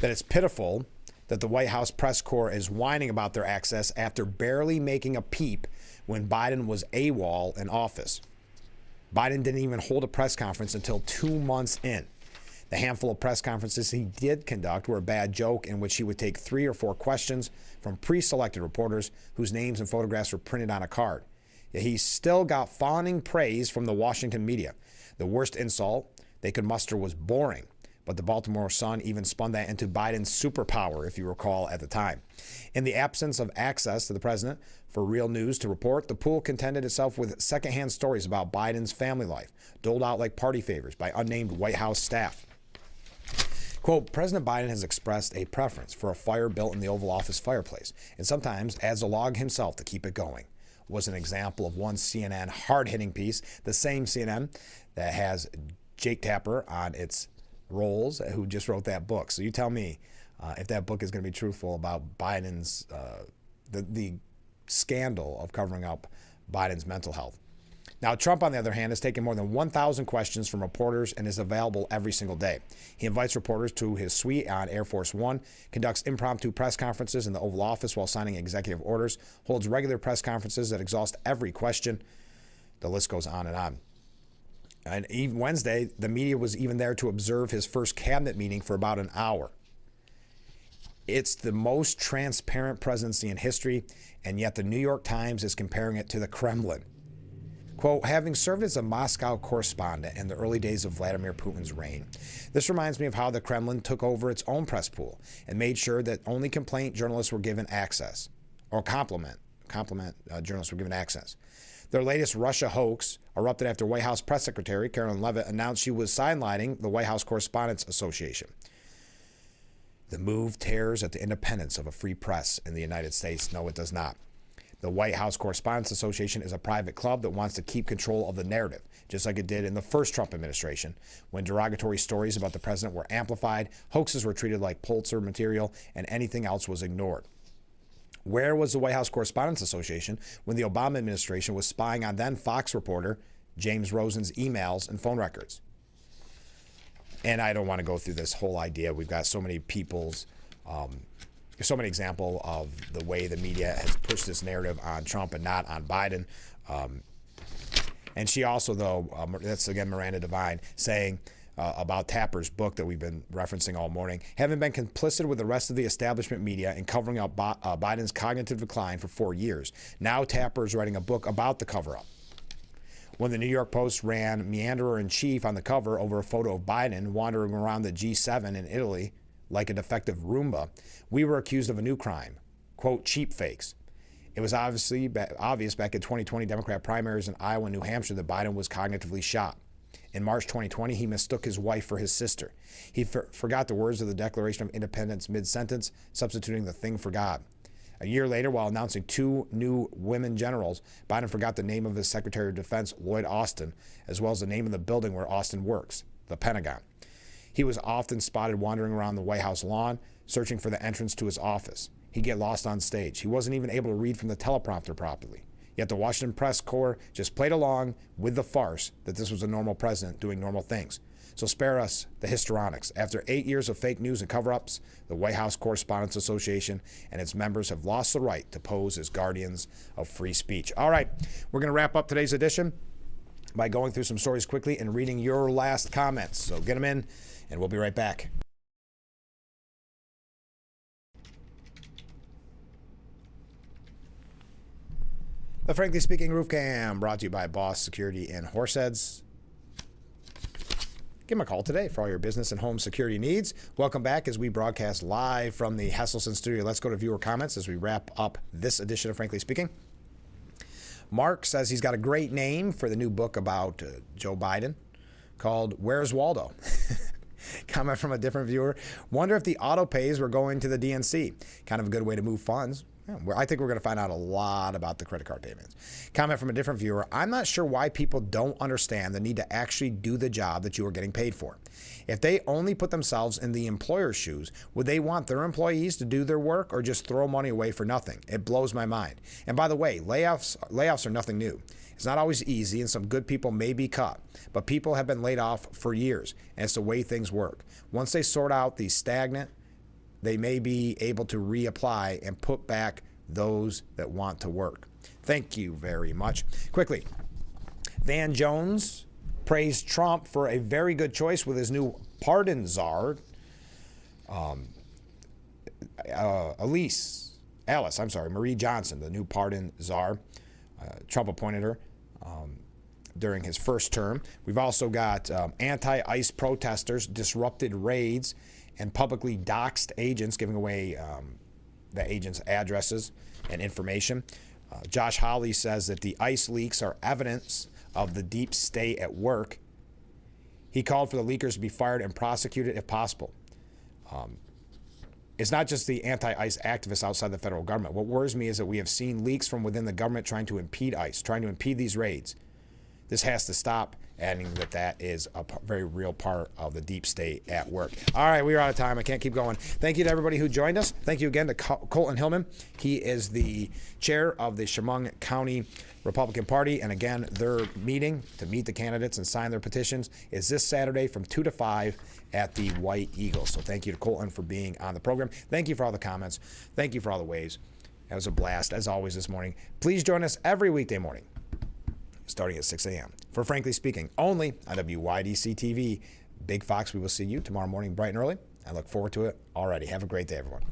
A: that it's pitiful that the White House press corps is whining about their access after barely making a peep when Biden was AWOL in office. Biden didn't even hold a press conference until 2 months in. The handful of press conferences he did conduct were a bad joke in which he would take 3 or 4 questions from pre-selected reporters whose names and photographs were printed on a card. Yet he still got fawning praise from the Washington media. The worst insult they could muster was boring, but the Baltimore Sun even spun that into Biden's superpower, if you recall, at the time. In the absence of access to the president for real news to report, the pool contented itself with secondhand stories about Biden's family life, doled out like party favors by unnamed White House staff. Quote, President Biden has expressed a preference for a fire built in the Oval Office fireplace and sometimes adds a log himself to keep it going, was an example of one CNN hard-hitting piece, the same CNN that has Jake Tapper on its rolls, who just wrote that book. So you tell me if that book is going to be truthful about Biden's, the scandal of covering up Biden's mental health. Now, Trump, on the other hand, has taken more than 1,000 questions from reporters and is available every single day. He invites reporters to his suite on Air Force One, conducts impromptu press conferences in the Oval Office while signing executive orders, holds regular press conferences that exhaust every question. The list goes on and on. And even Wednesday, the media was even there to observe his first cabinet meeting for about an hour. It's the most transparent presidency in history, and yet the New York Times is comparing it to the Kremlin. Quote, having served as a Moscow correspondent in the early days of Vladimir Putin's reign, this reminds me of how the Kremlin took over its own press pool and made sure that only complaint journalists were given access, or compliment journalists were given access. Their latest Russia hoax erupted after White House Press Secretary Carolyn Leavitt announced she was sidelining the White House Correspondents Association. The move tears at the independence of a free press in the United States. No, it does not. The White House Correspondents Association is a private club that wants to keep control of the narrative, just like it did in the first Trump administration, when derogatory stories about the president were amplified, hoaxes were treated like Pulitzer material, and anything else was ignored. Where was the White House Correspondents Association when the Obama administration was spying on then Fox reporter James Rosen's emails and phone records? And I don't want to go through this whole idea. We've got so many so many examples of the way the media has pushed this narrative on Trump and not on Biden. And she also, though, that's again Miranda Devine, saying about Tapper's book that we've been referencing all morning, having been complicit with the rest of the establishment media in covering up Biden's cognitive decline for 4 years. Now Tapper is writing a book about the cover-up. When the New York Post ran Meanderer-in-Chief on the cover over a photo of Biden wandering around the G7 in Italy like a defective Roomba, we were accused of a new crime, quote, cheap fakes. It was obvious back in 2020 Democrat primaries in Iowa and New Hampshire that Biden was cognitively shot. In March 2020, he mistook his wife for his sister. He forgot the words of the Declaration of Independence mid-sentence, substituting the thing for God. A year later, while announcing 2 new women generals, Biden forgot the name of his Secretary of Defense, Lloyd Austin, as well as the name of the building where Austin works, the Pentagon. He was often spotted wandering around the White House lawn, searching for the entrance to his office. He'd get lost on stage. He wasn't even able to read from the teleprompter properly. Yet the Washington press corps just played along with the farce that this was a normal president doing normal things. So spare us the histrionics. After 8 years of fake news and cover-ups, the White House Correspondents Association and its members have lost the right to pose as guardians of free speech. All right, we're going to wrap up today's edition by going through some stories quickly and reading your last comments. So get them in, and we'll be right back. The Frankly Speaking Roof Cam, brought to you by Boss Security and Horseheads. Give them a call today for all your business and home security needs. Welcome back as we broadcast live from the Hesselson studio. Let's go to viewer comments as we wrap up this edition of Frankly Speaking. Mark says he's got a great name for the new book about Joe Biden called Where's Waldo? Comment from a different viewer. Wonder if the auto pays were going to the DNC. Kind of a good way to move funds. I think we're going to find out a lot about the credit card payments. Comment from a different viewer. I'm not sure why people don't understand the need to actually do the job that you are getting paid for. If they only put themselves in the employer's shoes, would they want their employees to do their work or just throw money away for nothing? It blows my mind. And by the way, layoffs are nothing new. It's not always easy, and some good people may be cut, but people have been laid off for years, and it's the way things work. Once they sort out the stagnant, they may be able to reapply and put back those that want to work. Thank you very much. Quickly, Van Jones praised Trump for a very good choice with his new pardon czar. Marie Johnson, the new pardon czar. Trump appointed her during his first term. We've also got anti-ICE protesters disrupted raids and publicly doxed agents, giving away the agents' addresses and information. Josh Hawley says that the ICE leaks are evidence of the deep state at work. He called for the leakers to be fired and prosecuted if possible. It's not just the anti-ICE activists outside the federal government. What worries me is that we have seen leaks from within the government trying to impede ICE, trying to impede these raids. This has to stop, adding that that is a very real part of the deep state at work. All right, we are out of time. I can't keep going. Thank you to everybody who joined us. Thank you again to Colton Hillman. He is the chair of the Chemung County Republican Party. And again, their meeting to meet the candidates and sign their petitions is this Saturday from 2 to 5 at the White Eagle. So thank you to Colton for being on the program. Thank you for all the comments. Thank you for all the waves. That was a blast, as always, this morning. Please join us every weekday morning, starting at 6 a.m. For Frankly Speaking, only on WYDC TV. Big Fox, we will see you tomorrow morning bright and early. I look forward to it already. Have a great day, everyone.